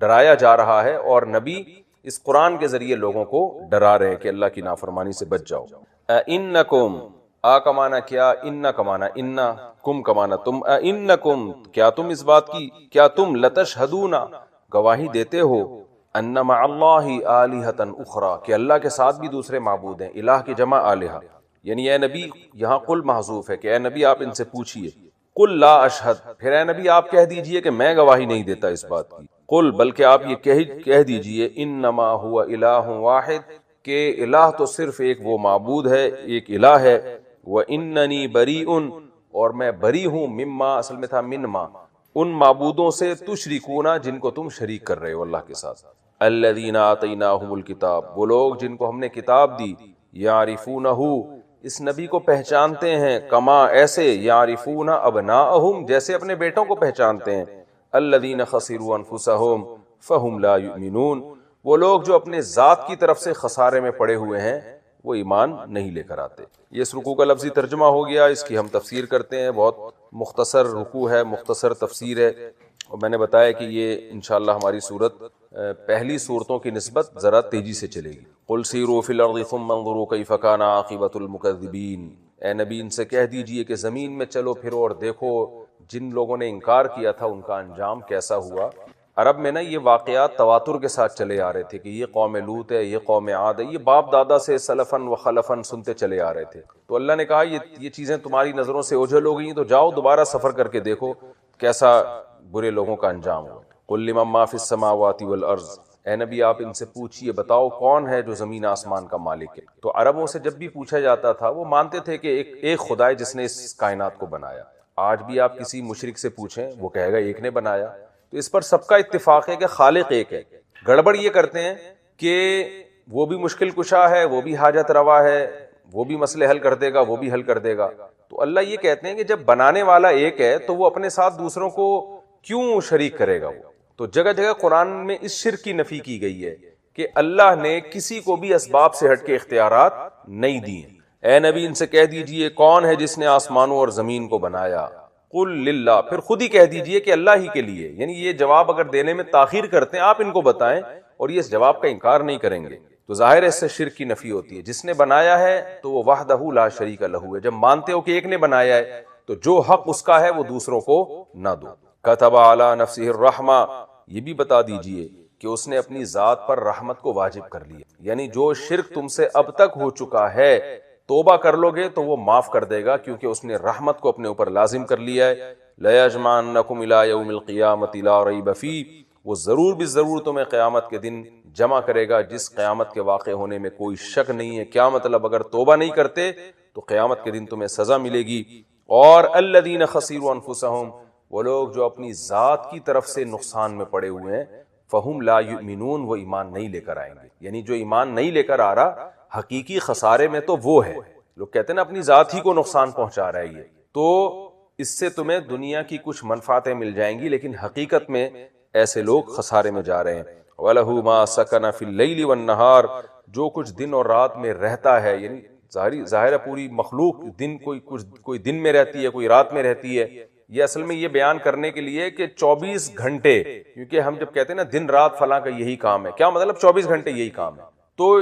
ڈرایا جا رہا ہے، اور نبی اس قرآن کے ذریعے لوگوں کو ڈرا رہے ہیں کہ اللہ کی نافرمانی سے بچ جاؤ۔ اِنَّکُمْ، آ کا معنی کیا، اِنَّا کا معنی اِنَّا، کم کا معنی تم، اِنَّکُمْ، کیا تم اس بات کی، کیا تم، لتشہدون، گواہی دیتے ہو، ان مع اللہ آلہۃ اخری، کہ اللہ کے ساتھ بھی دوسرے معبود ہیں، الہ کی جمع الہہ، یعنی اے نبی یہاں قل محذوف ہے کہ اے نبی آپ ان سے پوچھئے، قل لا اشہد، پھر اے نبی آپ کہہ دیجئے کہ میں گواہی نہیں دیتا اس بات کی، قل بلکہ آپ یہ کہہ دیجئے، انما هو الہ واحد، کہ الہ تو صرف ایک وہ معبود ہے، ایک الہ ہے، واننی بریء، اور میں بری ہوں، مما اصل میں تھا منما، ان معبودوں سے، تشرکون، جن کو تم شریک کر رہے ہو اللہ کے ساتھ، الذین آتیناہم الکتاب، وہ لوگ جن کو ہم نے کتاب دی، یعرفونہ، اس نبی کو پہچانتے ہیں، کما ایسے، یعرفون ابناءہم، جیسے اپنے بیٹوں کو پہچانتے ہیں، الذین خسروا انفسہم فہم لا یؤمنون، وہ لوگ جو اپنے ذات کی طرف سے خسارے میں پڑے ہوئے ہیں، وہ ایمان نہیں لے کر آتے۔ یہ اس رکوع کا لفظی ترجمہ ہو گیا، اس کی ہم تفسیر کرتے ہیں، بہت مختصر رکوع ہے، مختصر تفسیر ہے، اور میں نے بتایا کہ یہ انشاءاللہ ہماری صورت پہلی صورتوں کی نسبت ذرا تیزی سے چلے گی. قل سیروا فی الارض ثم انظروا کیف کان عاقبۃ المکذبین، اے نبی ان سے کہہ دیجئے کہ زمین میں چلو پھرو اور دیکھو جن لوگوں نے انکار کیا تھا ان کا انجام کیسا ہوا. عرب میں نا یہ واقعات تواتر کے ساتھ چلے آ رہے تھے کہ یہ قوم لوط ہے، یہ قوم عاد ہے، یہ باپ دادا سے سلفن و خلفن سنتے چلے آ رہے تھے. تو اللہ نے کہا یہ چیزیں تمہاری نظروں سے اوجھل ہو گئی ہیں تو جاؤ دوبارہ سفر کر کے دیکھو کیسا برے لوگوں کا انجام ہوا. قل لمن ما فی السماوات والارض، اے نبی آپ ان سے پوچھئے بتاؤ کون ہے جو زمین آسمان کا مالک ہے. تو عربوں سے جب بھی پوچھا جاتا تھا وہ مانتے تھے کہ ایک خدا ہے جس نے اس کائنات کو بنایا. آج بھی آپ کسی مشرک سے پوچھیں وہ کہے گا ایک نے بنایا. تو اس پر سب کا اتفاق ہے کہ خالق ایک ہے. گڑبڑ یہ کرتے ہیں کہ وہ بھی مشکل کشا ہے، وہ بھی حاجت روا ہے، وہ بھی مسئلے حل کر دے گا، وہ بھی حل کر دے گا. تو اللہ یہ کہتے ہیں کہ جب بنانے والا ایک ہے تو وہ اپنے ساتھ دوسروں کو کیوں شریک کرے گا. وہ تو جگہ جگہ قرآن میں اس شرک کی نفی کی گئی ہے کہ اللہ نے کسی کو بھی اسباب سے ہٹ کے اختیارات نہیں دیے. اے نبی ان سے کہہ دیجئے کون ہے جس نے آسمانوں اور زمین کو بنایا. قل للہ، پھر خود ہی کہہ دیجئے کہ اللہ ہی کے لیے. یعنی یہ جواب اگر دینے میں تاخیر کرتے ہیں آپ ان کو بتائیں اور یہ اس جواب کا انکار نہیں کریں گے تو ظاہر ہے اس سے شرک کی نفی ہوتی ہے. جس نے بنایا ہے تو وہ وحدہ لا شریک لہ ہے. جب مانتے ہو کہ ایک نے بنایا ہے تو جو حق اس کا ہے وہ دوسروں کو نہ دو. کتب علی نفسہ الرحمہ، یہ بھی بتا دیجئے کہ اس نے اپنی ذات پر رحمت کو واجب کر لیا. یعنی جو شرک تم سے اب تک ہو چکا ہے توبہ کر لو گے تو وہ معاف کر دے گا کیونکہ اس نے رحمت کو اپنے اوپر لازم کر لیا ہے. لَيَجْمَعَنَّكُمْ إِلَىٰ يَوْمِ الْقِيَامَةِ لَا رَيْبَ فِيهِ، وہ ضرور بھی ضرور تمہیں قیامت کے دن جمع کرے گا جس قیامت کے واقع ہونے میں کوئی شک نہیں ہے. کیا مطلب؟ اگر توبہ نہیں کرتے تو قیامت کے دن تمہیں سزا ملے گی. اور الذین خسروا انفسہم، وہ لوگ جو اپنی ذات کی طرف سے نقصان میں پڑے ہوئے ہیں، فہم لا یؤمنون، وہ ایمان نہیں لے کر آئیں گے. یعنی جو ایمان نہیں لے کر آ رہا حقیقی خسارے میں تو وہ ہے. لوگ کہتے ہیں نا اپنی ذات ہی کو نقصان پہنچا رہا ہے یہ، تو اس سے تمہیں دنیا کی کچھ منفعتیں مل جائیں گی لیکن حقیقت میں ایسے لوگ خسارے میں جا رہے ہیں. وَلَهُ مَا سَكَنَ فِي اللَّيْلِ وَالنَّهَارِ، جو کچھ دن اور رات میں رہتا ہے. یعنی ظاہر ہے پوری مخلوق دن کوئی دن میں رہتی ہے، کوئی رات میں رہتی ہے. یہ اصل میں یہ بیان کرنے کے لیے کہ 24 گھنٹے، کیونکہ ہم جب کہتے ہیں نا دن رات فلاں کا یہی کام ہے، کیا مطلب 24 گھنٹے یہی کام ہے. تو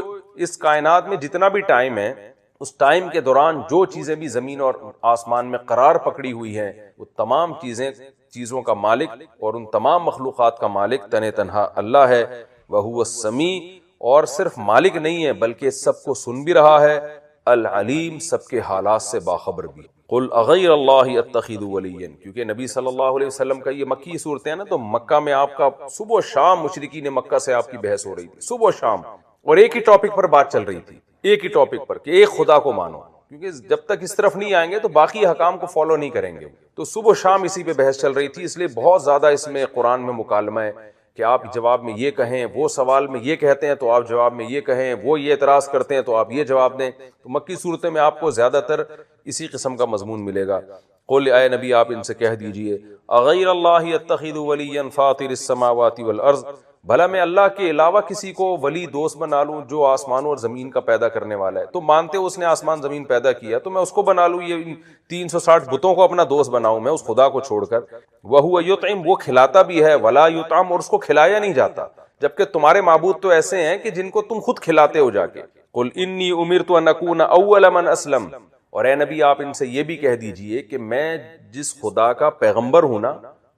اس کائنات میں جتنا بھی ٹائم ہے اس ٹائم کے دوران جو چیزیں بھی زمین اور آسمان میں قرار پکڑی ہوئی ہیں وہ تمام چیزوں کا مالک اور ان تمام مخلوقات کا مالک تن تنہا اللہ ہے. وَهُوَ السَّمِيعُ، اور صرف مالک نہیں ہے بلکہ سب کو سن بھی رہا ہے. العلیم، سب کے حالات سے باخبر بھی. قل اغیر اللہ اتخذ ولیا، کیونکہ نبی صلی اللہ علیہ وسلم کا یہ مکی صورتیں ہیں نا، تو مکہ میں آپ کا صبح و شام مشرکین مکہ سے آپ کی بحث ہو رہی تھی صبح و شام، اور ایک ہی ٹاپک پر بات چل رہی تھی، ایک ہی ٹاپک پر کہ ایک خدا کو مانو. کیونکہ جب تک اس طرف نہیں آئیں گے تو باقی حکام کو فالو نہیں کریں گے. تو صبح و شام اسی پہ بحث چل رہی تھی. اس لیے بہت زیادہ اس میں قرآن میں مکالمہ ہے کہ آپ جواب میں یہ کہیں، وہ سوال میں یہ کہتے ہیں تو آپ جواب میں یہ کہیں، وہ یہ اعتراض کرتے ہیں تو آپ یہ جواب دیں. تو مکی صورتیں میں آپ کو زیادہ تر اسی قسم کا مضمون ملے گا. قل، اے نبی آپ ان سے کہہ دیجئے اغیر اللہ اتخذ ولیا فاطر السماوات والارض، بھلا میں اللہ کے علاوہ کسی کو ولی دوست بنا لوں جو آسمان اور زمین کا پیدا کرنے والا ہے. تو مانتے ہو اس نے آسمان زمین پیدا کیا تو میں اس کو بنا لوں، یہ 360 بتوں کو اپنا دوست بناؤں میں اس خدا کو چھوڑ کر. وَهُوَ يُطْعِمُ، وہ کھلاتا بھی ہے، وَلَا يُطْعَمُ، اور اس کو کھلایا نہیں جاتا. جبکہ تمہارے معبود تو ایسے ہیں کہ جن کو تم خود کھلاتے ہو جا کے. قُلْ إِنِّي أُمِرْتُ أَنْ أَكُونَ أَوَّلَ مَنْ أَسْلَمَ، اور اے نبی آپ ان سے یہ بھی کہہ دیجئے کہ میں جس خدا کا پیغمبر ہوں نا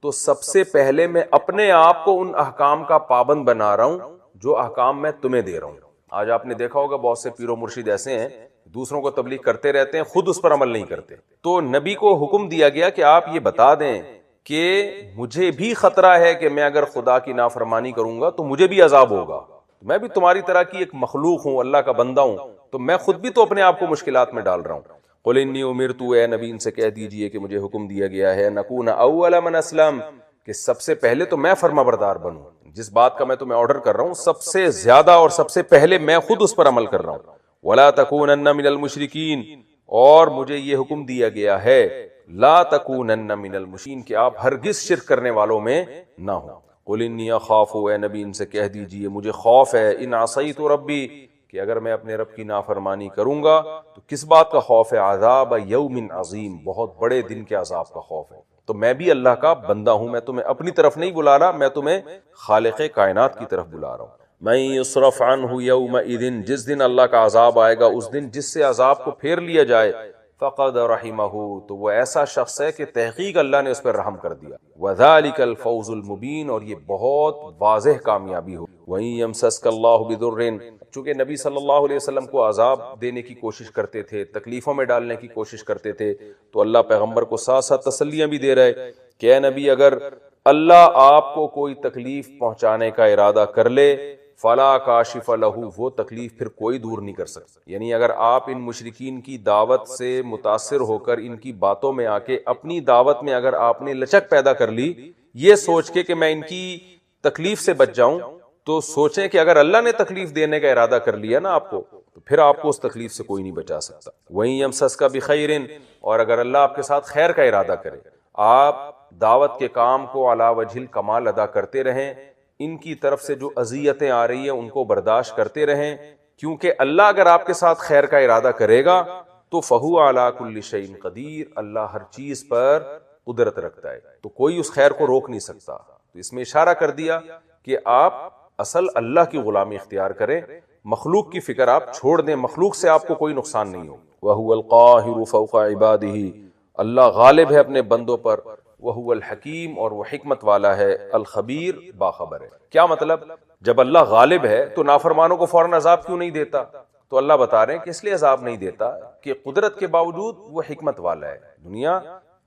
تو سب سے پہلے میں اپنے آپ کو ان احکام کا پابند بنا رہا ہوں جو احکام میں تمہیں دے رہا ہوں. آج آپ نے دیکھا ہوگا بہت سے پیر و مرشد ایسے ہیں دوسروں کو تبلیغ کرتے رہتے ہیں، خود اس پر عمل نہیں کرتے. تو نبی کو حکم دیا گیا کہ آپ یہ بتا دیں کہ مجھے بھی خطرہ ہے کہ میں اگر خدا کی نافرمانی کروں گا تو مجھے بھی عذاب ہوگا. میں بھی تمہاری طرح کی ایک مخلوق ہوں، اللہ کا بندہ ہوں، تو میں خود بھی تو اپنے آپ کو مشکلات میں ڈال رہا ہوں. قل انی امرت، اے نبی ان سے کہہ دیجئے کہ مجھے حکم دیا گیا ہے نکون اول من اسلم، کہ سب سے پہلے تو میں فرما بردار بنوں. جس بات کا میں تمہیں آرڈر کر رہا ہوں سب سے زیادہ اور سب سے پہلے میں خود اس پر عمل کر رہا ہوں. ولا تکونن من المشرکین، اور مجھے یہ حکم دیا گیا ہے لا تکونن من المشرکین، کہ آپ ہرگز شرک کرنے والوں میں نہ ہوں. قل انی اخاف، اے نبی ان سے کہہ دیجئے مجھے خوف ہے ان عصیت ربی، کہ اگر میں اپنے رب کی نافرمانی کروں گا تو کس بات کا خوف ہے؟ عذاب یوم عظیم، بہت بڑے دن کے عذاب کا خوف ہے. تو میں بھی اللہ کا بندہ ہوں، میں تمہیں اپنی طرف نہیں بلا رہا، میں تمہیں خالق کائنات کی طرف بلا رہا ہوں۔ من یصرف عنہ یومئذ، جس دن اللہ کا عذاب آئے گا، اس دن جس سے عذاب کو پھیر لیا جائے، فقد رحمہ، تو وہ ایسا شخص ہے کہ تحقیق اللہ نے اس پر رحم کر دیا۔ وذالک الفوز المبین، اور یہ بہت واضح کامیابی ہو۔ وَإِن يَمْسَسْكَ اللَّهُ بِضُرٍّ، چونکہ نبی صلی اللہ علیہ وسلم کو عذاب دینے کی کوشش کرتے تھے، تکلیفوں میں ڈالنے کی کوشش کرتے تھے، تو اللہ پیغمبر کو ساتھ ساتھ تسلیاں بھی دے رہے کہ اے نبی، اگر اللہ آپ کو کوئی تکلیف پہنچانے کا ارادہ کر لے، فلا کاشف لہ، وہ تکلیف پھر کوئی دور نہیں کر سکتا۔ یعنی اگر آپ ان مشرکین کی دعوت سے متاثر ہو کر ان کی باتوں میں آ کے اپنی دعوت میں اگر آپ نے لچک پیدا کر لی، یہ سوچ کے کہ میں ان کی تکلیف سے بچ جاؤں، تو سوچیں کہ اگر اللہ نے تکلیف دینے کا ارادہ کر لیا نا آپ کو، تو پھر آپ کو اس تکلیف سے کوئی نہیں بچا سکتا۔ وَإِن يَمْسَسْكَ بِخَيْرٍ، اور اگر اللہ آپ کے ساتھ خیر کا ارادہ کرے، آپ دعوت کے کام کو علی وجہ الکمال ادا کرتے رہیں، ان کی طرف سے جو اذیتیں آ رہی ہیں ان کو برداشت کرتے رہیں، کیونکہ اللہ اگر آپ کے ساتھ خیر کا ارادہ کرے گا تو فَهُوَ عَلَى كُلِّ شَيْءٍ قدیر، اللہ ہر چیز پر قدرت رکھتا ہے، تو کوئی اس خیر کو روک نہیں سکتا۔ تو اس میں اشارہ کر دیا کہ آپ اصل اللہ کی غلامی اختیار کریں، مخلوق کی فکر آپ چھوڑ دیں، مخلوق سے آپ کو کوئی نقصان نہیں ہو۔ وَهُوَ الْقَاهِرُ فَوْقَ عِبَادِهِ، اللہ غالب ہے اپنے بندوں پر، وَهُوَ الْحَكِيمُ، اور وہ حکمت والا ہے، الخبیر، باخبر ہے۔ کیا مطلب؟ جب اللہ غالب ہے تو نافرمانوں کو فوراً عذاب کیوں نہیں دیتا؟ تو اللہ بتا رہے ہیں کہ اس لیے عذاب نہیں دیتا کہ قدرت کے باوجود وہ حکمت والا ہے، دنیا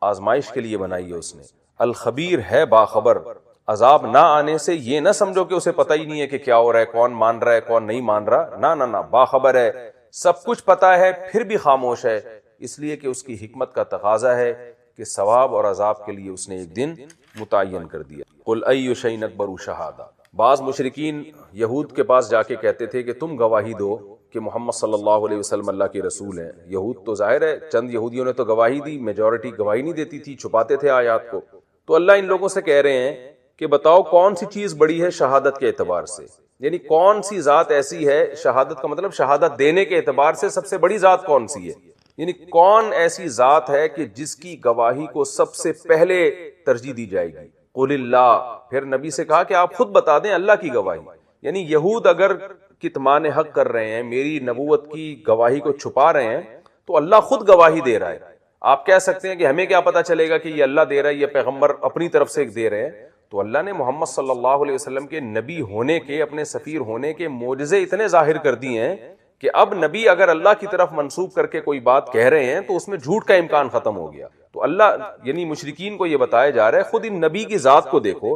آزمائش کے لیے بنائی ہے اس نے، الخبیر ہے، باخبر۔ عذاب نہ آنے سے یہ نہ سمجھو کہ اسے پتہ ہی نہیں ہے کہ کیا ہو رہا ہے، کون مان رہا ہے، کون نہیں مان رہا، نہ نہ نہ، باخبر ہے، سب کچھ پتہ ہے، پھر بھی خاموش ہے، اس لیے کہ اس کی حکمت کا تقاضا ہے کہ ثواب اور عذاب کے لیے اس نے ایک دن متعین کر دیا۔ قل ای شیء اکبر شہادہ، بعض مشرکین یہود کے پاس جا کے کہتے تھے کہ تم گواہی دو کہ محمد صلی اللہ علیہ وسلم اللہ کے رسول ہیں۔ یہود تو ظاہر ہے چند یہودیوں نے تو گواہی دی، میجورٹی گواہی نہیں دیتی تھی، چھپاتے تھے آیات کو۔ تو اللہ ان لوگوں سے کہہ رہے ہیں کہ بتاؤ کون سی چیز بڑی ہے شہادت کے اعتبار سے، یعنی کون سی ذات ایسی ہے، شہادت کا مطلب شہادت دینے کے اعتبار سے سب سے بڑی ذات کون سی ہے، یعنی کون ایسی ذات ہے کہ جس کی گواہی کو سب سے پہلے ترجیح دی جائے گی۔ قل اللہ، پھر نبی سے کہا کہ آپ خود بتا دیں اللہ کی گواہی، یعنی یہود اگر کتمان حق کر رہے ہیں، میری نبوت کی گواہی کو چھپا رہے ہیں، تو اللہ خود گواہی دے رہا ہے۔ آپ کہہ سکتے ہیں کہ ہمیں کیا پتا چلے گا کہ یہ اللہ دے رہا ہے، یہ پیغمبر اپنی طرف سے دے رہے ہیں، تو اللہ نے محمد صلی اللہ علیہ وسلم کے نبی ہونے کے، اپنے سفیر ہونے کے معجزے اتنے ظاہر کر دیے ہیں کہ اب نبی اگر اللہ کی طرف منسوب کر کے کوئی بات کہہ رہے ہیں تو اس میں جھوٹ کا امکان ختم ہو گیا۔ تو اللہ یعنی مشرکین کو یہ بتایا جا رہا ہے خود ان نبی کی ذات کو دیکھو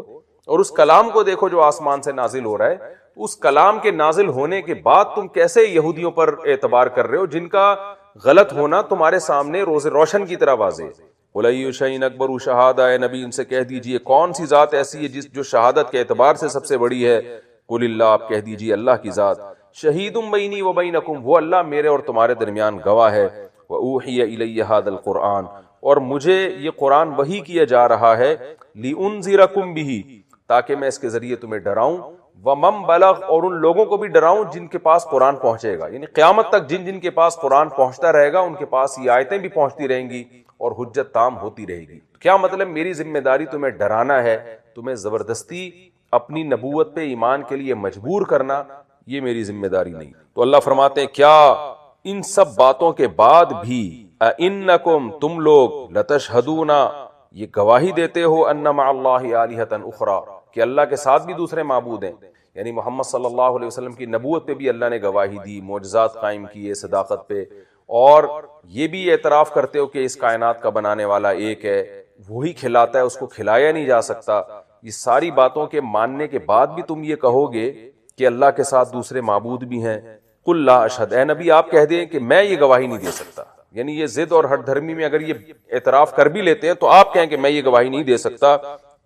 اور اس کلام کو دیکھو جو آسمان سے نازل ہو رہا ہے، اس کلام کے نازل ہونے کے بعد تم کیسے یہودیوں پر اعتبار کر رہے ہو جن کا غلط ہونا تمہارے سامنے روز روشن کی طرح واضح ہے۔ قل ای شیء اکبر شہادہ، اے نبی ان سے کہہ دیجئے کون سی ذات ایسی ہے جو شہادت کے اعتبار سے سب سے بڑی ہے۔ قل اللہ، آپ کہہ دیجئے اللہ کی ذات، شہید بینی و بینکم، وہ اللہ میرے اور تمہارے درمیان گواہ ہے۔ وأوحی الی ھذا القرآن، اور مجھے یہ قرآن وحی کیا جا رہا ہے، لانذرکم بہ، تاکہ میں اس کے ذریعے تمہیں ڈراؤں، ومن بلغ، اور ان لوگوں کو بھی ڈراؤں جن کے پاس قرآن پہنچے گا، یعنی قیامت تک جن جن کے پاس قرآن پہنچتا رہے گا ان کے پاس یہ آیتیں بھی پہنچتی رہیں گی اور حجت تام ہوتی رہے گی۔ کیا مطلب؟ میری ذمہ داری تمہیں ڈرانا ہے، تمہیں زبردستی اپنی نبوت پہ ایمان کے لیے مجبور کرنا، یہ میری ذمہ داری نہیں۔ تو اللہ فرماتے ہیں کیا ان سب باتوں کے بعد بھی اِنَّکُمْ، تم لوگ، لَتَشْهَدُونَ، یہ گواہی دیتے ہو، أَنَّ مَعَ اللَّهِ آلِهَةً أُخْرَى، کہ اللہ کے ساتھ بھی دوسرے معبود ہیں، یعنی محمد صلی اللہ علیہ وسلم کی نبوت پہ بھی اللہ نے گواہی دی، معجزات قائم کیے صداقت پہ، اور یہ بھی اعتراف کرتے ہو کہ اس کائنات کا بنانے والا ایک ہے، وہی کھلاتا ہے، اس کو کھلایا نہیں جا سکتا۔ یہ ساری باتوں کے ماننے کے بعد بھی تم یہ کہو گے کہ اللہ کے ساتھ دوسرے معبود بھی ہیں۔ قل لا اشہد، اے نبی آپ کہہ دیں کہ میں یہ گواہی نہیں دے سکتا، یعنی یہ ضد اور ہٹ دھرمی میں اگر یہ اعتراف کر بھی لیتے ہیں تو آپ کہیں کہ میں یہ گواہی نہیں دے سکتا۔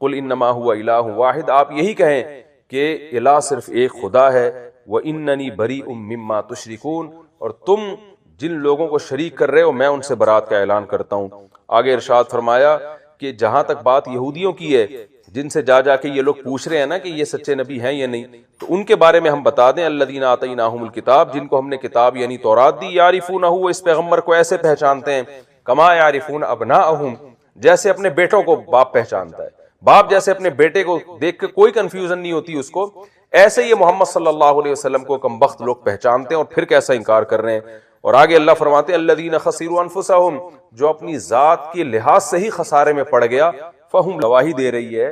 قل انما هو الہ واحد، آپ یہی کہیں کہ الہ صرف ایک خدا ہے، واننی بریء مما تشرکون، اور تم جن لوگوں کو شریک کر رہے ہو میں ان سے برات کا اعلان کرتا ہوں۔ آگے ارشاد فرمایا کہ جہاں تک بات یہودیوں کی ہے جن سے جا کے یہ لوگ پوچھ رہے ہیں نا کہ یہ سچے نبی ہیں یا نہیں، تو ان کے بارے میں ہم بتا دیں، الذین آتیناہم الکتاب، جن کو ہم نے کتاب یعنی تورات دی، یعرفونہ، وہ اس پیغمبر کو ایسے پہچانتے ہیں، کما یعرفون ابناءہم، جیسے اپنے بیٹوں کو باپ پہچانتا ہے، باپ جیسے اپنے بیٹے کو دیکھ کے کوئی کنفیوژن نہیں ہوتی اس کو، ایسے یہ محمد صلی اللہ علیہ وسلم کو کم بخت لوگ پہچانتے ہیں اور پھر کیسا انکار کر رہے ہیں۔ اور آگے اللہ فرماتے ہیں الذین خسروا انفسہم، جو اپنی ذات کے لحاظ سے ہی خسارے میں پڑ گیا، فہم گواہی دے رہی ہے،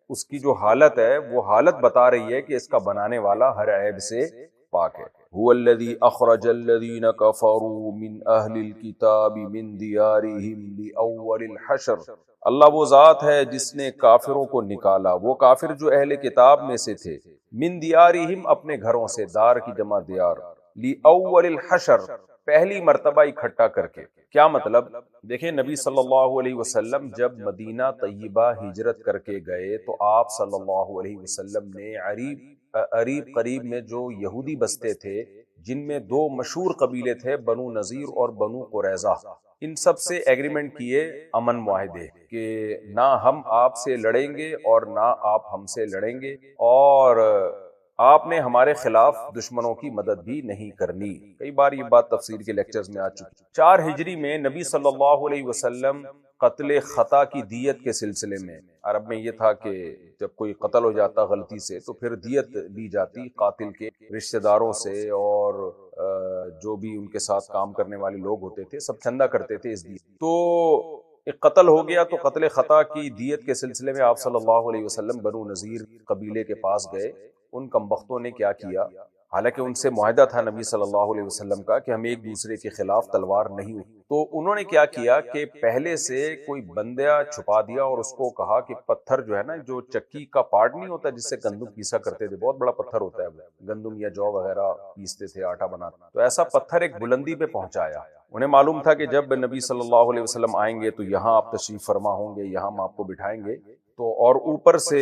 اس کی جو حالت ہے وہ حالت بتا رہی ہے کہ اس کا بنانے والا ہر عیب سے پاک ہے۔ هو الذی اخرج الذین کفروا من اہل الکتاب من دیارہم لأول الحشر، اللہ وہ ذات ہے جس نے کافروں کو نکالا، وہ کافر جو اہل کتاب میں سے تھے، من دیارہم اپنے گھروں سے، دار کی جمع دیار، لأول الحشر پہلی مرتبہ اکٹھا کر کے۔ کیا مطلب؟ دیکھیں نبی صلی اللہ علیہ وسلم جب مدینہ طیبہ ہجرت کر کے گئے تو آپ صلی اللہ علیہ وسلم نے عریب قریب میں جو یہودی بستے تھے، جن میں دو مشہور قبیلے تھے، بنو نذیر اور بنو قریظہ، ان سب سے ایگریمنٹ کیے، امن معاہدے، کہ نہ ہم آپ سے لڑیں گے اور نہ آپ ہم سے لڑیں گے، اور آپ نے ہمارے خلاف دشمنوں کی مدد بھی نہیں کرنی۔ کئی بار یہ بات تفسیر کے لیکچرز میں آ چکی۔ 4 ہجری میں نبی صلی اللہ علیہ وسلم قتل خطا کی دیت کے سلسلے میں، عرب میں یہ تھا کہ جب کوئی قتل ہو جاتا غلطی سے تو پھر دیت لی جاتی قاتل کے رشتہ داروں سے، اور جو بھی ان کے ساتھ کام کرنے والے لوگ ہوتے تھے سب چندہ کرتے تھے اس دیت۔ تو ایک قتل ہو گیا تو قتل خطا کی دیت کے سلسلے میں آپ صلی اللہ علیہ وسلم بنو نذیر قبیلے کے پاس گئے۔ ان کمبختوں نے کیا کیا، حالانکہ ان سے معاہدہ تھا نبی صلی اللہ علیہ وسلم کا کہ ہم ایک دوسرے کے خلاف تلوار نہیں اٹھائیں، تو انہوں نے کیا کیا کہ پہلے سے کوئی بندہ چھپا دیا اور اس کو کہا کہ پتھر جو ہے نا، جو چکی کا پارٹ نہیں ہوتا جس سے گندم پیسا کرتے تھے، بہت بڑا پتھر ہوتا ہے، گندم یا جو وغیرہ پیستے تھے، آٹا بناتے، تو ایسا پتھر ایک بلندی پہ پہنچایا۔ انہیں معلوم تھا کہ جب نبی صلی اللہ علیہ وسلم آئیں گے تو یہاں آپ تشریف فرما ہوں گے، یہاں ہم آپ کو بٹھائیں گے، تو اور اوپر سے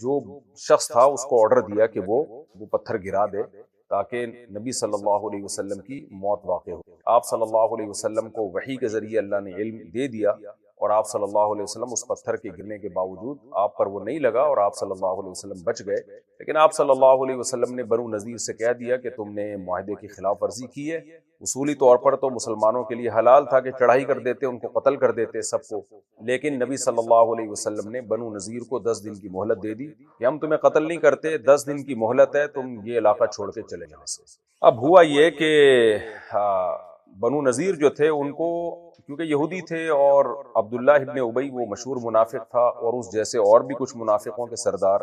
جو شخص تھا اس کو آرڈر دیا کہ وہ پتھر گرا دے تاکہ نبی صلی اللہ علیہ وسلم کی موت واقع ہو۔ آپ صلی اللہ علیہ وسلم کو وحی کے ذریعے اللہ نے علم دے دیا، اور آپ صلی اللہ علیہ وسلم اس پتھر کے گرنے کے باوجود آپ پر وہ نہیں لگا اور آپ صلی اللہ علیہ وسلم بچ گئے۔ لیکن آپ صلی اللہ علیہ وسلم نے بنو نذیر سے کہہ دیا کہ تم نے معاہدے کی خلاف ورزی کی ہے۔ اصولی طور پر تو مسلمانوں کے لیے حلال تھا کہ چڑھائی کر دیتے، ان کو قتل کر دیتے سب کو، لیکن نبی صلی اللہ علیہ وسلم نے بنو نذیر کو 10 دن کی مہلت دے دی کہ ہم تمہیں قتل نہیں کرتے، 10 دن کی مہلت ہے، تم یہ علاقہ چھوڑ کے چلے یہاں سے۔ اب ہوا یہ کہ بنو نذیر جو تھے ان کو، کیونکہ یہودی تھے اور عبداللہ ابن ابی وہ مشہور منافق تھا، اور اس جیسے اور بھی کچھ منافقوں کے سردار،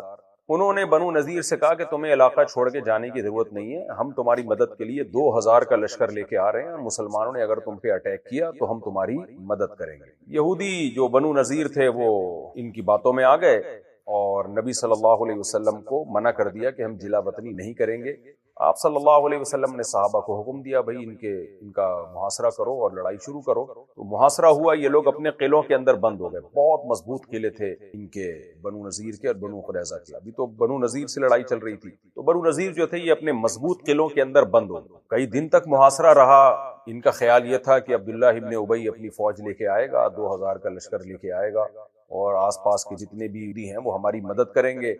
انہوں نے بنو نذیر سے کہا کہ تمہیں علاقہ چھوڑ کے جانے کی ضرورت نہیں ہے، ہم تمہاری مدد کے لیے 2000 کا لشکر لے کے آ رہے ہیں، مسلمانوں نے اگر تم پہ اٹیک کیا تو ہم تمہاری مدد کریں گے۔ یہودی جو بنو نذیر تھے وہ ان کی باتوں میں آ گئے اور نبی صلی اللہ علیہ وسلم کو منع کر دیا کہ ہم جلا وطنی نہیں کریں گے۔ آپ صلی اللہ علیہ وسلم نے صحابہ کو حکم دیا بھائی ان کا محاصرہ کرو اور لڑائی شروع کرو۔ تو محاصرہ ہوا، یہ لوگ اپنے قلعوں کے اندر بند ہو گئے، بہت مضبوط قلعے تھے ان کے، بنو نذیر کے اور بنو قریظہ کے۔ ابھی تو بنو نذیر سے لڑائی چل رہی تھی، تو بنو نذیر جو تھے یہ اپنے مضبوط قلعوں کے اندر بند ہو گئے۔ کئی دن تک محاصرہ رہا، ان کا خیال یہ تھا کہ عبداللہ ابن ابی اپنی فوج لے کے آئے گا، 2000 کا لشکر لے کے آئے گا اور آس پاس کے جتنے بھی ہیں وہ ہماری مدد کریں گے،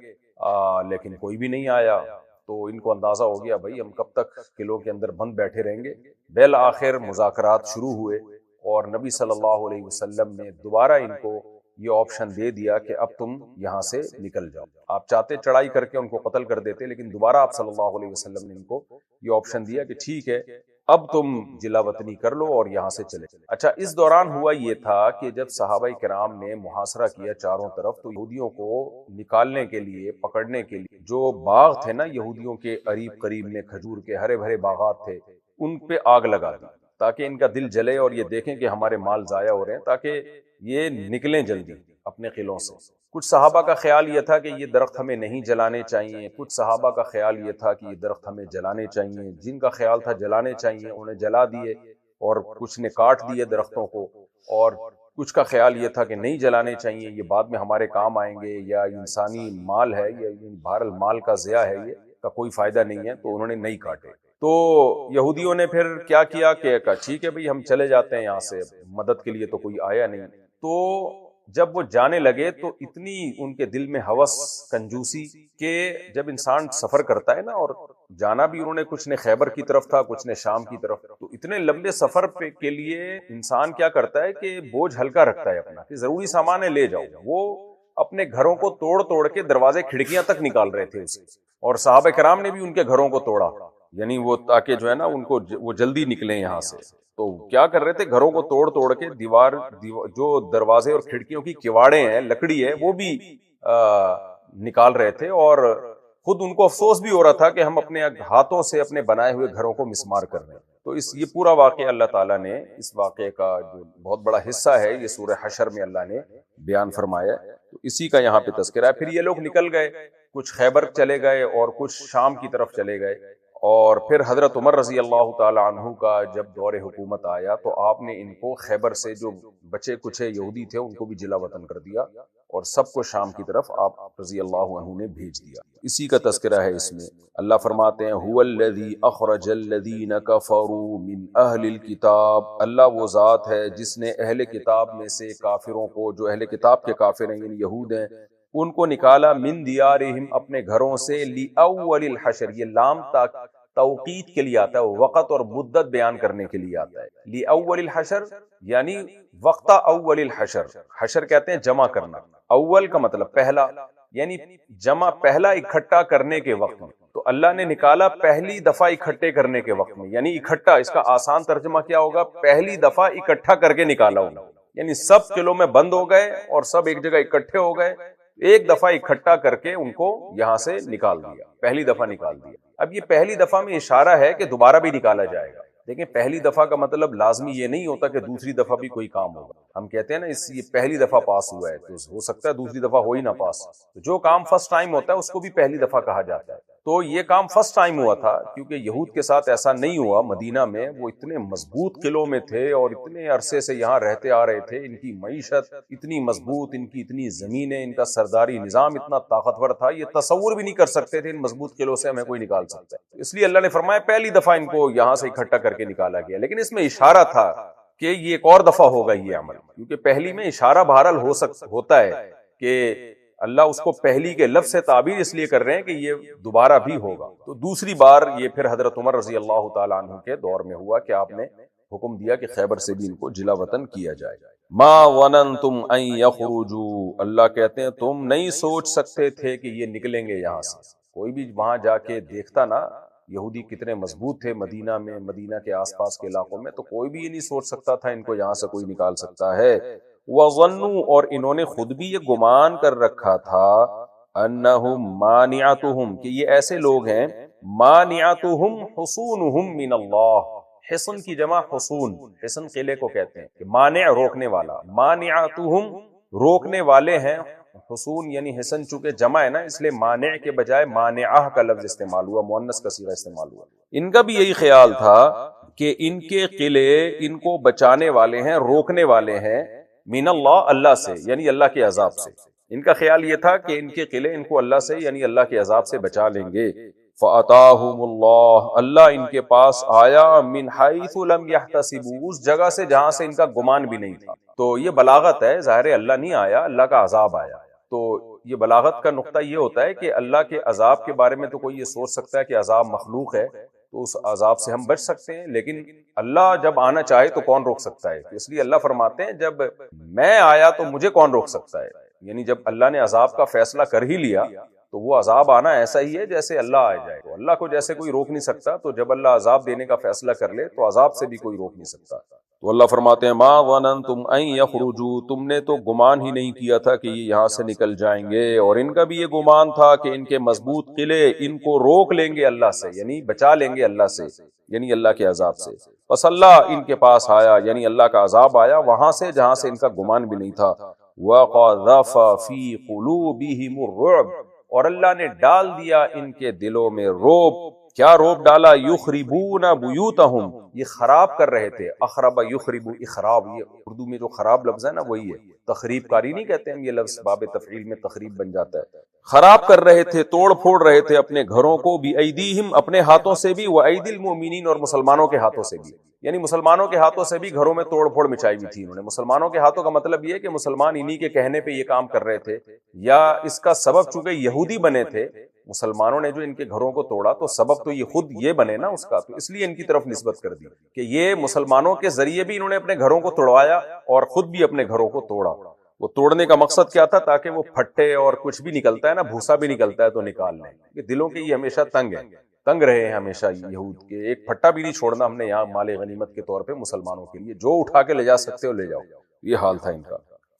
لیکن کوئی بھی نہیں آیا۔ تو ان کو اندازہ ہو گیا بھائی ہم کب تک قلعوں کے اندر بند بیٹھے رہیں گے۔ بالآخر مذاکرات شروع ہوئے اور نبی صلی اللہ علیہ وسلم نے دوبارہ ان کو یہ آپشن دے دیا کہ اب تم یہاں سے نکل جاؤ۔ آپ چاہتے چڑھائی کر کے ان کو قتل کر دیتے، لیکن دوبارہ آپ صلی اللہ علیہ وسلم نے ان کو یہ آپشن دیا کہ ٹھیک ہے اب تم جلا وطنی کر لو اور یہاں سے چلے۔ اچھا، اس دوران ہوا یہ تھا کہ جب صحابہ کرام نے محاصرہ کیا چاروں طرف، تو یہودیوں کو نکالنے کے لیے، پکڑنے کے لیے، جو باغ تھے نا یہودیوں کے قریب قریب میں، کھجور کے ہرے بھرے باغات تھے، ان پہ آگ لگا دی تاکہ ان کا دل جلے اور یہ دیکھیں کہ ہمارے مال ضائع ہو رہے ہیں، تاکہ یہ نکلیں جلدی اپنے قلعوں سے۔ کچھ صحابہ کا خیال یہ تھا کہ یہ درخت ہمیں نہیں جلانے چاہیے، کچھ صحابہ کا خیال یہ تھا کہ یہ درخت ہمیں جلانے چاہیے، جن کا خیال تھا جلانے چاہیے انہیں جلا دیے، اور کچھ نے کاٹ دیے درختوں کو، اور کچھ کا خیال یہ تھا کہ نہیں جلانے چاہیے، یہ بعد میں ہمارے کام آئیں گے، یا انسانی مال ہے، یا بہرحال مال کا ضیاع ہے، یہ کا کوئی فائدہ نہیں ہے، تو انہوں نے نہیں کاٹے۔ تو یہودیوں نے پھر کیا کیا کہ ٹھیک ہے بھئی ہم چلے جاتے ہیں یہاں سے، مدد کے لیے تو کوئی آیا نہیں۔ تو جب وہ جانے لگے تو اتنی ان کے دل میں ہوس کنجوسی کہ جب انسان سفر کرتا ہے نا، اور جانا بھی انہوں نے کچھ نے خیبر کی طرف تھا، کچھ نے شام کی طرف، تو اتنے لمبے سفر کے لیے انسان کیا کرتا ہے کہ بوجھ ہلکا رکھتا ہے اپنا، کہ ضروری سامان ہے لے جاؤ۔ وہ اپنے گھروں کو توڑ توڑ کے دروازے کھڑکیاں تک نکال رہے تھے اسے، اور صحابہ کرام نے بھی ان کے گھروں کو توڑا، یعنی وہ تاکہ جو ہے نا ان کو وہ جلدی نکلیں یہاں سے۔ تو کیا کر رہے تھے، گھروں کو توڑ توڑ کے جو دروازے اور کھڑکیوں کی کواڑیں ہیں، لکڑی ہے، وہ بھی نکال رہے تھے، اور خود ان کو افسوس بھی ہو رہا تھا کہ ہم اپنے ہاتھوں سے اپنے بنائے ہوئے گھروں کو مسمار کر رہے ہیں۔ تو یہ پورا واقعہ اللہ تعالیٰ نے، اس واقعے کا جو بہت بڑا حصہ ہے یہ سورہ حشر میں اللہ نے بیان فرمایا، تو اسی کا یہاں پہ تذکرہ ہے۔ پھر یہ لوگ نکل گئے، کچھ خیبر چلے گئے اور کچھ شام کی طرف چلے گئے، اور پھر حضرت عمر رضی اللہ تعالی عنہ کا جب دور حکومت آیا تو آپ نے ان کو خیبر سے جو بچے کچھے یہودی تھے ان کو بھی جلا وطن کر دیا، اور سب کو شام کی طرف آپ رضی اللہ عنہ نے بھیج دیا۔ اسی کا تذکرہ ہے اس میں۔ اللہ فرماتے ہیں هو الذی اخرج الذین کفروا من اہل الکتاب، اللہ وہ ذات ہے جس نے اہل کتاب میں سے کافروں کو، جو اہل کتاب کے کافر ہیں یعنی یہود ہیں، ان کو نکالا من دیارہم اپنے گھروں سے، لاول الحشر، یہ لام توقید کے لیے آتا ہے، وقت اور مدت بیان کرنے کے لیے آتا ہے۔ لاول الحشر یعنی وقت اول الحشر، حشر کہتے ہیں جمع کرنا، اول کا مطلب پہلا، یعنی جمع پہلا اکٹھا کرنے کے وقت میں۔ تو اللہ نے نکالا پہلی دفعہ اکٹھے کرنے کے وقت میں، یعنی اکٹھا، اس کا آسان ترجمہ کیا ہوگا، پہلی دفعہ اکٹھا کر کے نکالا ہوگا، یعنی سب قلعوں میں بند ہو گئے اور سب ایک جگہ اکٹھے ہو گئے، ایک دفعہ اکٹھا کر کے ان کو یہاں سے نکال دیا، پہلی دفعہ نکال دیا۔ اب یہ پہلی دفعہ میں اشارہ ہے کہ دوبارہ بھی نکالا جائے گا، لیکن پہلی دفعہ کا مطلب لازمی یہ نہیں ہوتا کہ دوسری دفعہ بھی کوئی کام ہوگا۔ ہم کہتے ہیں نا یہ پہلی دفعہ پاس ہوا ہے، تو ہو سکتا ہے دوسری دفعہ ہو ہی نہ پاس، تو جو کام فرسٹ ٹائم ہوتا ہے اس کو بھی پہلی دفعہ کہا جاتا ہے۔ تو یہ کام فرسٹ ٹائم ہوا تھا، کیونکہ یہود کے ساتھ ایسا نہیں ہوا۔ مدینہ میں وہ اتنے مضبوط قلعوں میں تھے اور اتنے عرصے سے یہاں رہتے آ رہے تھے، ان کی معیشت اتنی مضبوط، ان کی اتنی زمینیں، ان کا سرداری نظام اتنا طاقتور تھا، یہ تصور بھی نہیں کر سکتے تھے ان مضبوط قلعوں سے ہمیں کوئی نکال سکتا ہے۔ اس لیے اللہ نے فرمایا پہلی دفعہ ان کو یہاں سے اکٹھا کر کے نکالا گیا، لیکن اس میں اشارہ تھا کہ یہ ایک اور دفعہ ہوگا یہ عمل، کیونکہ پہلی میں اشارہ بہرحال ہوتا ہے کہ اللہ اس کو پہلی کے لفظ سے تعبیر اس لیے کر رہے ہیں کہ یہ دوبارہ بھی ہوگا۔ تو دوسری بار یہ پھر حضرت عمر رضی اللہ تعالی عنہ کے دور میں ہوا کہ آپ نے حکم دیا کہ خیبر سے بھی ان کو جلا وطن کیا جائے۔ ما ظننتم ان یخرجوا، اللہ کہتے ہیں تم نہیں سوچ سکتے تھے کہ یہ نکلیں گے یہاں سے۔ کوئی بھی وہاں جا کے دیکھتا نا یہودی کتنے مضبوط تھے مدینہ میں، مدینہ کے آس پاس کے علاقوں میں، تو کوئی بھی یہ نہیں سوچ سکتا تھا ان کو یہاں سے کوئی نکال سکتا ہے۔ وَظَنُّوا، اور انہوں نے خود بھی یہ گمان کر رکھا تھا، انہم مانعتہم، کہ یہ ایسے لوگ ہیں، مانعتہم حصونہم من اللہ، حصن کی جمع حصون، حصن قلعے کو کہتے ہیں، کہ مانع روکنے والا، مانعتہم روکنے والے ہیں، حصون یعنی حصن چونکہ جمع ہے نا اس لیے مانع کے بجائے مانعہ کا لفظ استعمال ہوا، مؤنث کا صیغہ استعمال ہوا۔ ان کا بھی یہی خیال تھا کہ ان کے قلعے ان کو بچانے والے ہیں، روکنے والے ہیں، من اللہ، اللہ سے، یعنی اللہ کے عذاب سے۔ ان کا خیال یہ تھا کہ ان کے قلعے ان کو اللہ سے یعنی اللہ کے عذاب سے بچا لیں گے۔ فَأَتَاهُمُ اللَّهُ، اللہ ان کے پاس آیا، من حیث لم يحتسبوا، اس جگہ سے جہاں سے ان کا گمان بھی نہیں تھا۔ تو یہ بلاغت ہے، ظاہر اللہ نہیں آیا، اللہ کا عذاب آیا۔ تو یہ بلاغت کا نقطہ یہ ہوتا ہے کہ اللہ کے عذاب کے بارے میں تو کوئی یہ سوچ سکتا ہے کہ عذاب مخلوق ہے تو اس عذاب سے ہم بچ سکتے ہیں، لیکن اللہ جب آنا چاہے تو کون روک سکتا ہے؟ تو اس لیے اللہ فرماتے ہیں جب میں آیا تو مجھے کون روک سکتا ہے؟ یعنی جب اللہ نے عذاب کا فیصلہ کر ہی لیا تو وہ عذاب آنا ایسا ہی ہے جیسے اللہ آ جائے، تو اللہ کو جیسے کوئی روک نہیں سکتا، تو جب اللہ عذاب دینے کا فیصلہ کر لے تو عذاب سے بھی کوئی روک نہیں سکتا۔ تو اللہ فرماتے ہیں ما ظننتم ان یخرجوا، تم نے تو گمان ہی نہیں کیا تھا کہ یہ یہاں سے نکل جائیں گے، اور ان کا بھی یہ گمان تھا کہ ان کے مضبوط قلعے ان کو روک لیں گے اللہ سے، یعنی بچا لیں گے اللہ سے، یعنی اللہ کے عذاب سے۔ پس اللہ ان کے پاس آیا، یعنی اللہ کا عذاب آیا وہاں سے جہاں سے ان کا گمان بھی نہیں تھا۔ وَقَذَفَ فِي قُلُوبِهِمُ الرُّعْبَ، اور اللہ نے ڈال دیا ان کے دلوں میں رعب، کیا روپ ڈالا، یخربون بیوتہم، یہ خراب کر رہے تھے، اخرب یخرب اخراب، یہ اردو میں جو خراب لفظ ہے نا وہی ہے، تخریب کاری نہیں کہتے ہم، یہ لفظ باب تفعیل میں تخریب بن جاتا ہے، خراب کر رہے تھے، توڑ پھوڑ رہے تھے اپنے گھروں کو، بِأَيْدِيهِمْ، اپنے ہاتھوں سے بھی، وَأَيْدِي الْمُؤْمِنِينَ، اور مسلمانوں کے ہاتھوں سے بھی، یعنی مسلمانوں کے ہاتھوں سے بھی گھروں میں توڑ پھوڑ مچائی ہوئی تھی انہوں نے۔ مسلمانوں کے ہاتھوں کا مطلب یہ ہے کہ مسلمان انہی کے کہنے پہ یہ کام کر رہے تھے، یا اس کا سبب چونکہ یہودی بنے تھے، مسلمانوں نے جو ان کے گھروں کو توڑا تو سبب تو یہ خود یہ بنے نا اس کا، تو اس لیے ان کی طرف نسبت کر دی کہ یہ مسلمانوں کے ذریعے بھی انہوں نے اپنے گھروں کو توڑوایا اور خود بھی اپنے گھروں کو توڑا۔ وہ توڑنے کا مقصد کیا تھا؟ تاکہ وہ پھٹے اور کچھ بھی نکلتا ہے نا، بھوسا بھی نکلتا ہے تو نکال لیں، کہ دلوں کے یہ ہمیشہ تنگ رہے ہیں ہمیشہ یہود کے، ایک پھٹا بھی نہیں چھوڑنا ہم نے یہاں مال غنیمت کے طور پہ مسلمانوں کے لیے، جو اٹھا کے لے جا سکتے ہو لے جاؤ، یہ حال تھا ان کا۔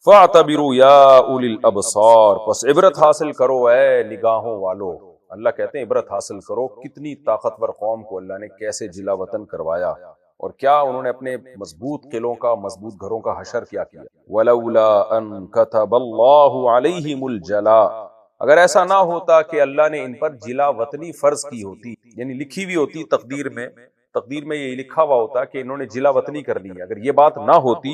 فَاعْتَبِرُوا يَا أُولِي الْأَبْصَارِ، پس عبرت حاصل کرو اے نگاہوں والو۔ اللہ کہتے ہیں عبرت حاصل کرو، کتنی طاقتور قوم کو اللہ نے کیسے جلا وطن کروایا، اور کیا انہوں نے اپنے مضبوط قلعوں کا، مضبوط گھروں کا حشر کیا کیا۔ وَلَوْلَا أَن كَتَبَ اللَّهُ عَلَيْهِمُ الْجَلَاءَ، اگر ایسا نہ ہوتا کہ اللہ نے ان پر جلا وطنی فرض کی ہوتی، یعنی لکھی ہوئی ہوتی تقدیر میں یہ لکھا ہوا ہوتا کہ انہوں نے جلا وطنی کرنی ہے، اگر یہ بات نہ ہوتی،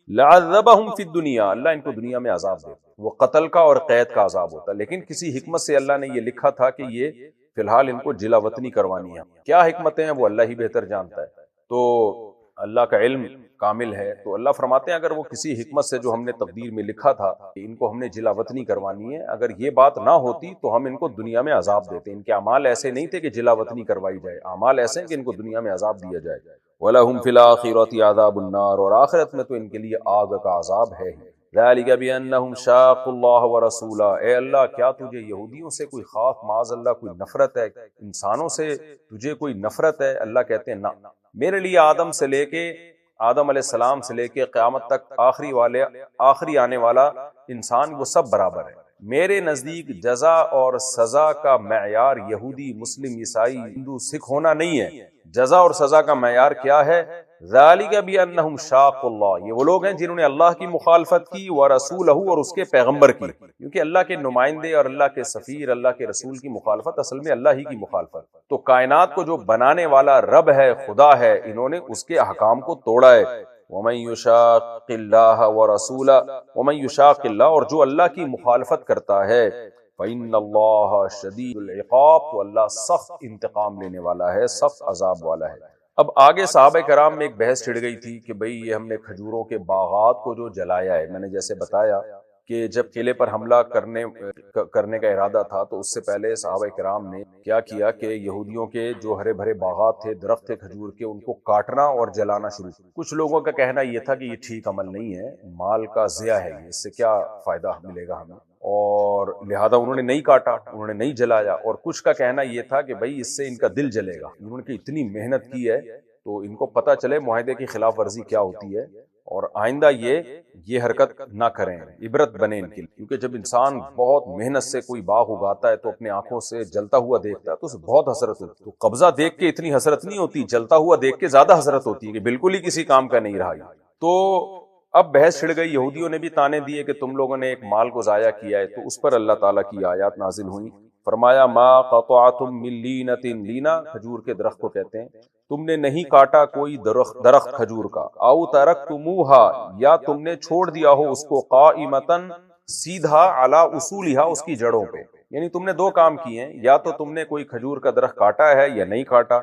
لَعَذَّبَهُمْ فِي الدُّنْيَا، اللہ ان کو دنیا میں عذاب دیتا، وہ قتل کا اور قید کا عذاب ہوتا، لیکن کسی حکمت سے اللہ نے یہ لکھا تھا کہ یہ فی الحال ان کو جلا وطنی کوانی ہے۔ کیا حکمتیں ہیں وہ اللہ ہی بہتر جانتا ہے، تو اللہ کا علم کامل ہے، تو اللہ فرماتے ہیں اگر وہ کسی حکمت سے جو ہم نے تقدیر میں لکھا تھا کہ ان کو ہم نے جلا وطنی کروانی ہے، اگر یہ بات نہ ہوتی تو ہم ان کو دنیا میں عذاب دیتے۔ ان کے اعمال ایسے نہیں تھے کہ جلا وطنی کروائی جائے، اعمال ایسے ہیں کہ ان کو دنیا میں عذاب دیا جائے۔ وَلَهُمْ فِي الْآخِرَةِ عَذَابُ النَّارِ، اور آخرت میں تو ان کے لیے آگ کا عذاب ہے ہی۔ ذَلِكَ بِأَنَّهُمْ شَاقُّوا اللَّهَ وَرَسُولَهُ، اے اللہ کیا تجھے یہودیوں سے کوئی خوف معاذ اللہ کوئی نفرت ہے، انسانوں سے تجھے کوئی نفرت ہے؟ اللہ کہتے ہیں نہ، میرے لیے آدم علیہ السلام سے لے کے قیامت تک آخری آنے والا انسان وہ سب برابر ہے۔ میرے نزدیک جزا اور سزا کا معیار یہودی، مسلم، عیسائی، ہندو، سکھ ہونا نہیں ہے۔ جزا اور سزا کا معیار کیا ہے؟ ذالک بانہم شاقوا اللہ، یہ وہ لوگ ہیں جنہوں نے اللہ کی مخالفت کی، ورسولہ، اور اس کے پیغمبر کی، کیونکہ اللہ کے نمائندے اور اللہ کے سفیر، اللہ کے رسول کی مخالفت اصل میں اللہ ہی کی مخالفت، تو کائنات کو جو بنانے والا رب ہے، خدا ہے، انہوں نے اس کے احکام کو توڑا ہے۔ وَمَن يُشَاقِ اللَّهَ وَرَسُولَهُ، وَمَن يُشَاقِ اللَّهَ، اور جو اللہ کی مخالفت کرتا ہے، فَإِنَّ اللَّهَ شَدِيدُ الْعِقَابِ، تو اللہ سخت انتقام لینے والا ہے، سخت عذاب والا ہے۔ اب آگے صحابہ کرام میں ایک بحث چھڑ گئی تھی کہ بھئی یہ ہم نے کھجوروں کے باغات کو جو جلایا ہے، میں نے جیسے بتایا کہ جب قلعے پر حملہ کرنے کا ارادہ تھا تو اس سے پہلے صحابہ کرام نے کیا کیا کہ یہودیوں کے جو ہرے بھرے باغات تھے، درخت تھے کھجور کے، ان کو کاٹنا اور جلانا شروع۔ کچھ لوگوں کا کہنا یہ تھا کہ یہ ٹھیک عمل نہیں ہے، مال کا ضیاع ہے، اس سے کیا فائدہ ملے گا ہمیں، اور لہذا انہوں نے نہیں کاٹا، انہوں نے نہیں جلایا۔ اور کچھ کا کہنا یہ تھا کہ بھئی اس سے ان کا دل جلے گا، انہوں نے اتنی محنت کی ہے تو ان کو پتہ چلے معاہدے کی خلاف ورزی کیا ہوتی ہے، اور آئندہ یہ حرکت نہ کریں، عبرت بنے ان کے لیے، کیونکہ جب انسان بہت محنت سے کوئی باغ اگاتا ہے تو اپنے آنکھوں سے جلتا ہوا دیکھتا ہے تو اسے بہت حسرت ہوتی ہے، تو قبضہ دیکھ کے اتنی حسرت نہیں ہوتی، جلتا ہوا دیکھ کے زیادہ حسرت ہوتی ہے کہ بالکل ہی کسی کام کا نہیں رہا۔ تو اب بحث چھڑ گئی، یہودیوں نے بھی تانے دیے کہ تم لوگوں نے ایک مال کو ضائع کیا ہے، تو اس پر اللہ تعالیٰ کی آیات نازل ہوئی، فرمایا ما قطعتم من لینۃ، لینا کھجور کے درخت کو کہتے ہیں، تم نے نہیں کاٹا کوئی درخت کھجور کا، او ترکتموہا، یا تم نے چھوڑ دیا ہو اس کو، قائمتن، سیدھا، علی اصولہا، اس کی جڑوں پہ، یعنی تم نے دو کام کیے ہیں، یا تو تم نے کوئی کھجور کا درخت کاٹا ہے یا نہیں کاٹا،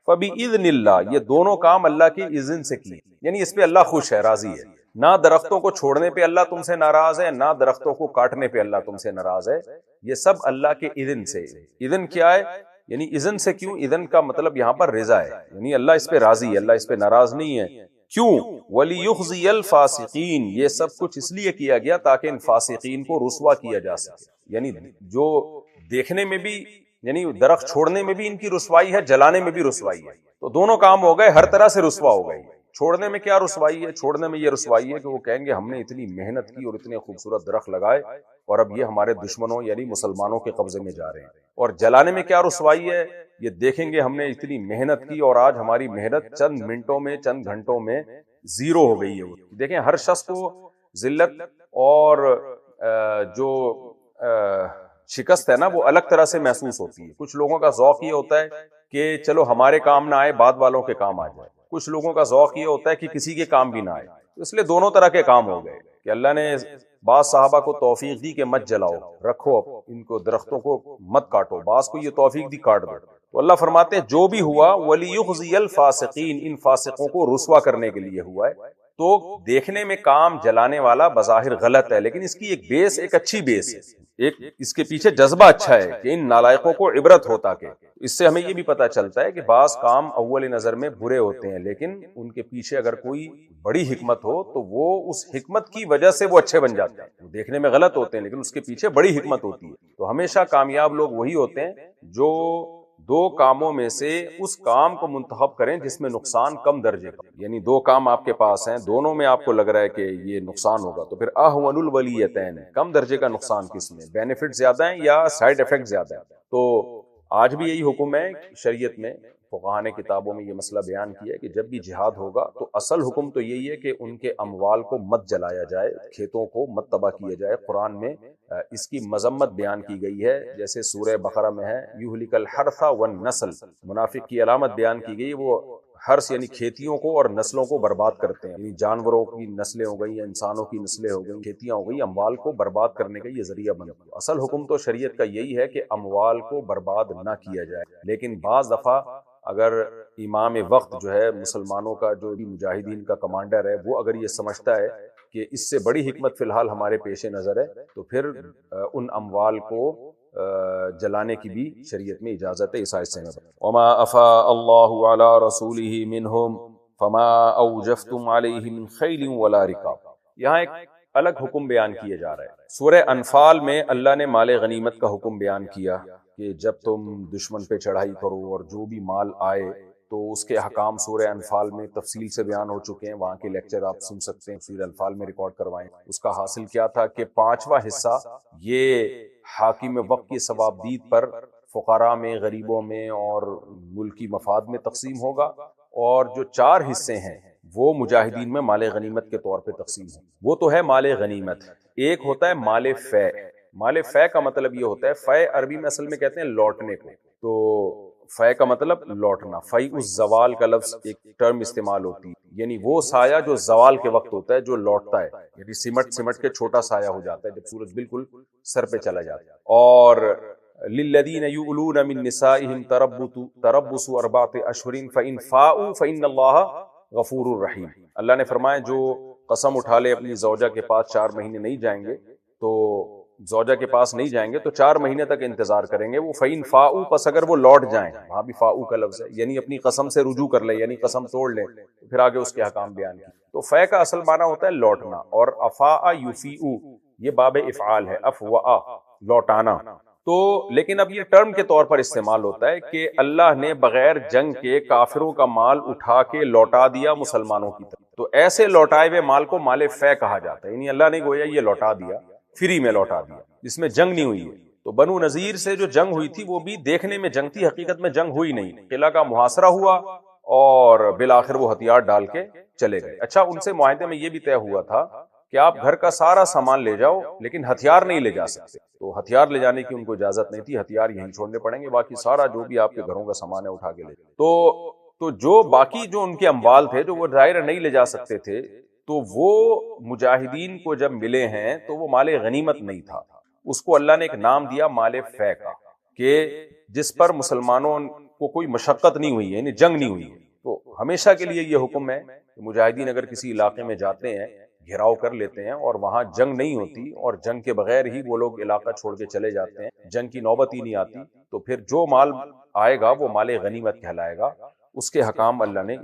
فبإذن اللہ، یہ دونوں کام اللہ کے اذن سے کیے، یعنی اس پہ اللہ خوش ہے، راضی ہے، نہ درختوں کو چھوڑنے پہ اللہ تم سے ناراض ہے، نہ درختوں کو کاٹنے پہ اللہ تم سے ناراض ہے، یہ سب اللہ کے اذن سے۔ اذن کیا ہے؟ یعنی اذن سے کیوں؟ اذن کا مطلب یہاں پر رضا ہے، یعنی اللہ اس پہ راضی ہے، اللہ اس پہ ناراض نہیں ہے۔ کیوں؟ وَلِيُخْزِيَ الْفَاسِقِينَ، یہ سب کچھ اس لیے کیا گیا تاکہ ان فاسقین کو رسوا کیا جا سکے، یعنی جو دیکھنے میں بھی، یعنی درخت چھوڑنے میں بھی ان کی رسوائی ہے، جلانے میں بھی رسوائی ہے، تو دونوں کام ہو گئے، ہر طرح سے رسوا ہو گئی۔ چھوڑنے میں کیا رسوائی ہے؟ چھوڑنے میں یہ رسوائی ہے کہ وہ کہیں گے ہم نے اتنی محنت کی اور اتنے خوبصورت درخت لگائے اور اب یہ ہمارے دشمنوں یعنی مسلمانوں کے قبضے میں جا رہے ہیں۔ اور جلانے میں کیا رسوائی ہے؟ یہ دیکھیں گے ہم نے اتنی محنت کی اور آج ہماری محنت چند منٹوں میں، چند گھنٹوں میں زیرو ہو گئی ہے۔ دیکھیں ہر شخص کو ذلت اور جو شکست ہے نا وہ الگ طرح سے محسوس ہوتی ہے. کچھ لوگوں کا ذوق یہ ہوتا ہے کہ چلو ہمارے کام نہ آئے بعد والوں کے کام آ جائے. کچھ لوگوں کا ذوق یہ ہوتا ہے کہ کسی کے کام بھی نہ آئے. اس لیے دونوں طرح کے کام ہو گئے کہ اللہ نے بعض صحابہ کو توفیق دی کہ مت جلاؤ، رکھو ان کو، درختوں کو مت کاٹو. بعض کو یہ توفیق دی کاٹ دو. تو اللہ فرماتے ہیں جو بھی ہوا وَلِيُخْزِيَ الْفَاسِقِينَ، ان فاسقوں کو رسوا کرنے کے لیے ہوا ہے. تو دیکھنے میں کام جلانے والا بظاہر غلط ہے، لیکن اس کی ایک بیس، ایک اچھی بیس ہے، ایک اس کے پیچھے جذبہ اچھا ہے کہ ان نالائقوں کو عبرت ہو. تاکہ اس سے ہمیں یہ بھی پتہ چلتا ہے کہ بعض کام اول نظر میں برے ہوتے ہیں، لیکن ان کے پیچھے اگر کوئی بڑی حکمت ہو تو وہ اس حکمت کی وجہ سے وہ اچھے بن جاتے ہیں. وہ دیکھنے میں غلط ہوتے ہیں لیکن اس کے پیچھے بڑی حکمت ہوتی ہے. تو ہمیشہ کامیاب لوگ وہی ہوتے ہیں جو دو کاموں میں سے اس کام کو منتخب کریں جس میں نقصان کم درجے کا. یعنی دو کام آپ کے پاس ہیں، دونوں میں آپ کو لگ رہا ہے کہ یہ نقصان ہوگا، تو پھر احون الولیتین، کم درجے کا نقصان کس میں، بینیفٹ زیادہ ہیں یا سائیڈ افیکٹ زیادہ ہیں. تو آج بھی یہی حکم ہے شریعت میں. فقہاء نے کتابوں میں یہ مسئلہ بیان کیا ہے کہ جب بھی جہاد ہوگا تو اصل حکم تو یہی ہے کہ ان کے اموال کو مت جلایا جائے، کھیتوں کو مت تباہ کیا جائے. قرآن میں اس کی مذمت بیان کی گئی ہے، جیسے سورہ بقرہ میں ہے یہلک الحرث والنسل. منافق کی علامت بیان کی گئی، وہ حرث یعنی کھیتیوں کو اور نسلوں کو برباد کرتے ہیں. یعنی جانوروں کی نسلیں ہو گئی یا انسانوں کی نسلیں ہو گئی، کھیتیاں ہو گئی، اموال کو برباد کرنے کا یہ ذریعہ بن گیا. اصل حکم تو شریعت کا یہی ہے کہ اموال کو برباد نہ کیا جائے. لیکن بعض دفعہ اگر امام وقت جو ہے، مسلمانوں کا جو بھی مجاہدین کا کمانڈر ہے، وہ اگر یہ سمجھتا ہے کہ اس سے بڑی حکمت فی الحال ہمارے پیش نظر ہے، تو پھر ان اموال کو جلانے کی بھی شریعت میں اجازت ہے. اس آیت سے وما افاء اللہ علی رسولہ منہم فما اوجفتم علیہ من خیل ولا رکاب. یہاں ایک الگ حکم بیان کیے جا رہا ہے. سورہ انفال میں اللہ نے مال غنیمت کا حکم بیان کیا کہ جب تم دشمن پہ چڑھائی کرو اور جو بھی مال آئے تو اس کے احکام سورہ انفال میں تفصیل سے بیان ہو چکے ہیں. وہاں کے لیکچر آپ سن سکتے ہیں، سورہ انفال میں ریکارڈ کروائیں. اس کا حاصل کیا تھا کہ 5واں حصہ یہ حاکم وقت کی ثوابدید پر فقراء میں، غریبوں میں اور ملکی مفاد میں تقسیم ہوگا، اور جو 4 حصے ہیں وہ مجاہدین میں مال غنیمت کے طور پہ تقسیم ہیں. وہ تو ہے مال غنیمت. ایک ہوتا ہے مال فے. مال فے کا مطلب یہ ہوتا ہے، فے عربی میں اصل میں کہتے ہیں لوٹنے کو. تو فے کا مطلب لوٹنا. فی الزوال کا لفظ ایک ٹرم استعمال ہوتی ہے، یعنی وہ سایہ جو زوال کے وقت ہوتا ہے، جو لوٹتا ہے. یعنی سمٹ کے چھوٹا سایہ ہو جاتا ہے جب سورج بالکل سر پہ چلا جاتا ہے. اور للذین یؤلون من نسائهم تربص 4 اشہر فإن فاؤوا فإن اللہ غفور الرحیم. اللہ نے فرمایا جو قسم اٹھا لے اپنی زوجہ کے پاس 4 مہینے نہیں جائیں گے، تو زوجہ کے پاس نہیں جائیں گے تو 4 مہینے تک انتظار کریں گے. وہ فَإِن فَاؤوا، پس اگر وہ لوٹ جائیں، وہاں بھی فاؤ کا لفظ ہے، یعنی اپنی قسم سے رجوع کر لیں، یعنی قسم توڑ لیں. پھر آگے اس کے احکام بیان کیے. تو فے کا اصل معنی ہوتا ہے لوٹنا، اور افاء یفیء یہ باب افعال ہے، افواء لوٹانا. تو لیکن اب یہ ٹرم کے طور پر استعمال ہوتا ہے کہ اللہ نے بغیر جنگ کے کافروں کا مال اٹھا کے لوٹا دیا مسلمانوں کی طرف. تو ایسے لوٹائے ہوئے مال کو مال فے کہا جاتا ہے. یعنی اللہ نے گویا یہ لوٹا دیا، فری میں لوٹا دیا، جس میں جنگ نہیں ہوئی ہے. تو بنو نذیر سے جو جنگ ہوئی تھی وہ بھی دیکھنے میں جنگ تھی، حقیقت میں جنگ ہوئی نہیں. قلعہ کا محاصرہ ہوا اور بالآخر وہ ہتھیار ڈال کے چلے گئے. اچھا، ان سے معاہدے میں یہ بھی طے ہوا تھا کہ آپ گھر کا سارا سامان لے جاؤ لیکن ہتھیار نہیں لے جا سکتے. تو ہتھیار لے جانے کی ان کو اجازت نہیں تھی، ہتھیار یہیں چھوڑنے پڑیں گے، باقی سارا جو بھی آپ کے گھروں کا سامان ہے اٹھا کے لے. تو جو باقی جو ان کے اموال تھے جو وہ ظاہر نہیں لے جا سکتے تھے، تو وہ مجاہدین کو جب ملے ہیں تو وہ مال غنیمت نہیں تھا. اس کو اللہ نے ایک نام دیا مال فے کا، کہ جس پر مسلمانوں کو کوئی مشقت نہیں ہوئی، یعنی جنگ نہیں ہوئی. تو ہمیشہ کے لیے یہ حکم ہے کہ مجاہدین اگر کسی علاقے میں جاتے ہیں، گھیراؤ کر لیتے ہیں اور وہاں جنگ نہیں ہوتی اور جنگ کے بغیر ہی وہ لوگ علاقہ چھوڑ کے چلے جاتے ہیں، جنگ کی نوبت ہی نہیں آتی، تو پھر جو مال آئے گا وہ مال غنیمت کہلائے گا. اس کے حکام اللہ نے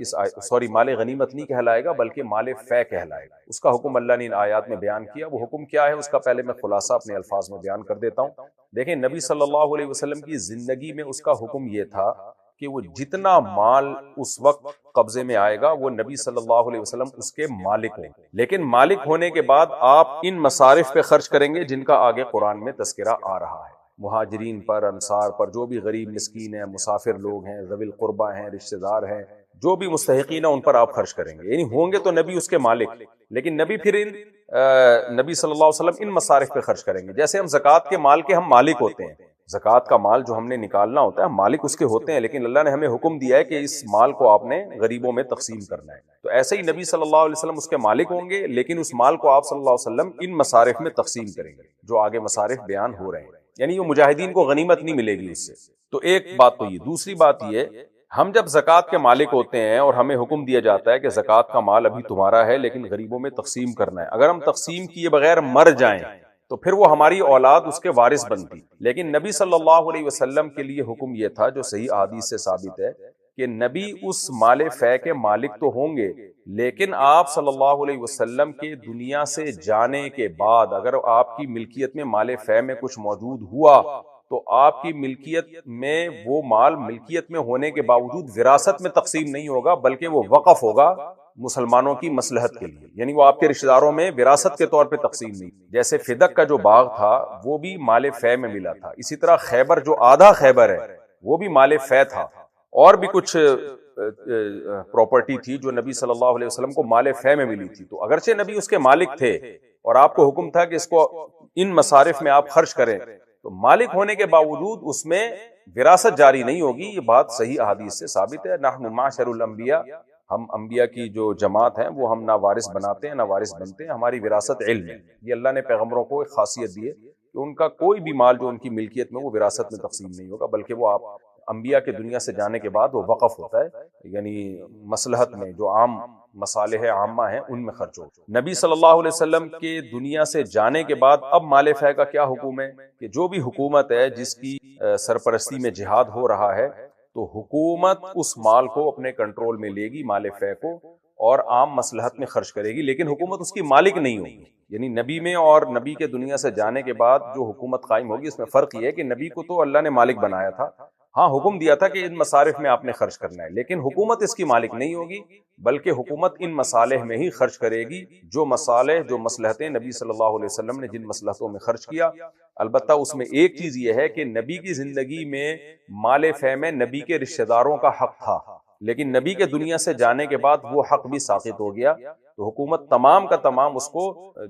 مال غنیمت نہیں کہلائے گا بلکہ مال فے کہلائے گا. اس کا حکم اللہ نے ان آیات میں بیان کیا. وہ حکم کیا ہے اس کا پہلے میں خلاصہ اپنے الفاظ میں بیان کر دیتا ہوں. دیکھیں، نبی صلی اللہ علیہ وسلم کی زندگی میں اس کا حکم یہ تھا کہ وہ جتنا مال اس وقت قبضے میں آئے گا وہ نبی صلی اللہ علیہ وسلم اس کے مالک ہوں. لیکن مالک ہونے کے بعد آپ ان مصارف پہ خرچ کریں گے جن کا آگے قرآن میں تذکرہ آ رہا ہے. مہاجرین پر، انصار پر، جو بھی غریب مسکین ہیں، مسافر لوگ ہیں، ذوی القربہ ہیں، رشتہ دار ہیں، جو بھی مستحقین ہیں ان پر آپ خرچ کریں گے، یعنی ہوں گے تو نبی اس کے مالک، لیکن نبی پھر نبی صلی اللہ علیہ وسلم ان مصارف پہ خرچ کریں گے. جیسے ہم زکوٰۃ کے مال کے ہم مالک ہوتے ہیں، زکوٰۃ کا مال جو ہم نے نکالنا ہوتا ہے ہم مالک اس کے ہوتے ہیں، لیکن اللہ نے ہمیں حکم دیا ہے کہ اس مال کو آپ نے غریبوں میں تقسیم کرنا ہے. تو ایسے ہی نبی صلی اللہ علیہ وسلم اس کے مالک ہوں گے، لیکن اس مال کو آپ صلی اللہ علیہ وسلم ان مصارف میں تقسیم کریں گے جو آگے مصارف بیان ہو رہے ہیں، یعنی وہ مجاہدین کو غنیمت نہیں ملے گی اس سے. تو ایک بات تو یہ. دوسری بات یہ، ہم جب زکوٰۃ کے مالک ہوتے ہیں اور ہمیں حکم دیا جاتا ہے کہ زکوٰۃ کا مال ابھی تمہارا ہے لیکن غریبوں میں تقسیم کرنا ہے، اگر ہم تقسیم کیے بغیر مر جائیں تو پھر وہ ہماری اولاد اس کے وارث بنتی. لیکن نبی صلی اللہ علیہ وسلم کے لیے حکم یہ تھا جو صحیح احادیث سے ثابت ہے کہ نبی اس مال فے کے مالک تو ہوں گے، لیکن آپ صلی اللہ علیہ وسلم کے دنیا سے جانے کے بعد اگر آپ کی ملکیت میں مال فے میں کچھ موجود ہوا تو آپ کی ملکیت میں وہ مال ملکیت میں ہونے کے باوجود وراثت میں تقسیم نہیں ہوگا، بلکہ وہ وقف ہوگا مسلمانوں کی مصلحت کے لیے، یعنی وہ آپ کے رشتہ داروں میں وراثت کے طور پہ تقسیم نہیں. جیسے فدق کا جو باغ تھا وہ بھی مال فے میں ملا تھا، اسی طرح خیبر جو آدھا خیبر ہے وہ بھی مال فے تھا، اور بھی کچھ پراپرٹی تھی جو نبی صلی اللہ علیہ وسلم کو مال فے میں ملی تھی. تو اگرچہ نبی اس کے مالک تھے اور آپ کو حکم تھا کہ اس کو ان مصارف میں آپ خرچ کریں، تو مالک ہونے کے باوجود اس میں وراثت جاری نہیں ہوگی. یہ بات صحیح احادیث سے ثابت ہے. نحن معاشر الانبیاء، ہم انبیاء کی جو جماعت ہیں وہ ہم نہ وارث بناتے ہیں نہ وارث بنتے ہیں، ہماری وراثت علم ہے. یہ اللہ نے پیغمبروں کو ایک خاصیت دی ہے کہ ان کا کوئی بھی مال جو ان کی ملکیت میں وہ وراثت میں تقسیم نہیں ہوگا، بلکہ وہ آپ انبیاء کے دنیا سے جانے کے بعد وہ وقف ہوتا ہے، یعنی مصلحت میں جو عام مصالح عامہ ہیں ان میں خرچ ہو. نبی صلی اللہ علیہ وسلم کے دنیا سے جانے کے بعد اب مال فے کا کیا حکم ہے کہ جو بھی حکومت ہے جس کی سرپرستی میں جہاد ہو رہا ہے تو حکومت اس مال کو اپنے کنٹرول میں لے گی، مال فے کو، اور عام مصلحت میں خرچ کرے گی، لیکن حکومت اس کی مالک نہیں ہوگی. یعنی نبی میں اور نبی کے دنیا سے جانے کے بعد جو حکومت قائم ہوگی اس میں فرق یہ ہے کہ نبی کو تو اللہ نے مالک بنایا تھا، ہاں حکم دیا تھا کہ ان مصارف میں آپ نے خرچ کرنا ہے، لیکن حکومت اس کی مالک نہیں ہوگی، بلکہ حکومت ان مصالح میں ہی خرچ کرے گی جو مصالح جو مصلحتیں نبی صلی اللہ علیہ وسلم نے جن مصلحتوں میں خرچ کیا. البتہ اس میں ایک چیز یہ ہے کہ نبی کی زندگی میں مال فے میں نبی کے رشتہ داروں کا حق تھا، لیکن نبی کے دنیا سے جانے کے بعد وہ حق بھی ساقط ہو گیا. تو حکومت تمام کا تمام اس کو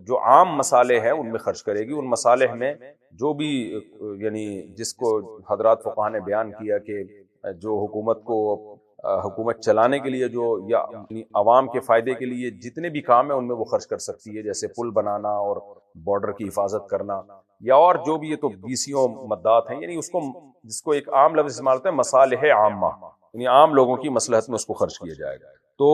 جو عام مصالح ہیں ان میں خرچ کرے گی. ان مصالح میں جو بھی یعنی جس کو حضرات فقہاء نے بیان کیا کہ جو حکومت کو حکومت چلانے کے لیے جو یا عوام کے فائدے کے لیے جتنے بھی کام ہیں ان میں وہ خرچ کر سکتی ہے، جیسے پل بنانا اور بارڈر کی حفاظت کرنا یا اور جو بھی، یہ تو بیسیوں مدات ہیں، یعنی اس کو جس کو ایک عام لفظ استعمال ہوتا ہے مصالح عامہ، یعنی عام لوگوں کی مصلحت میں اس کو خرچ کیا جائے گا. تو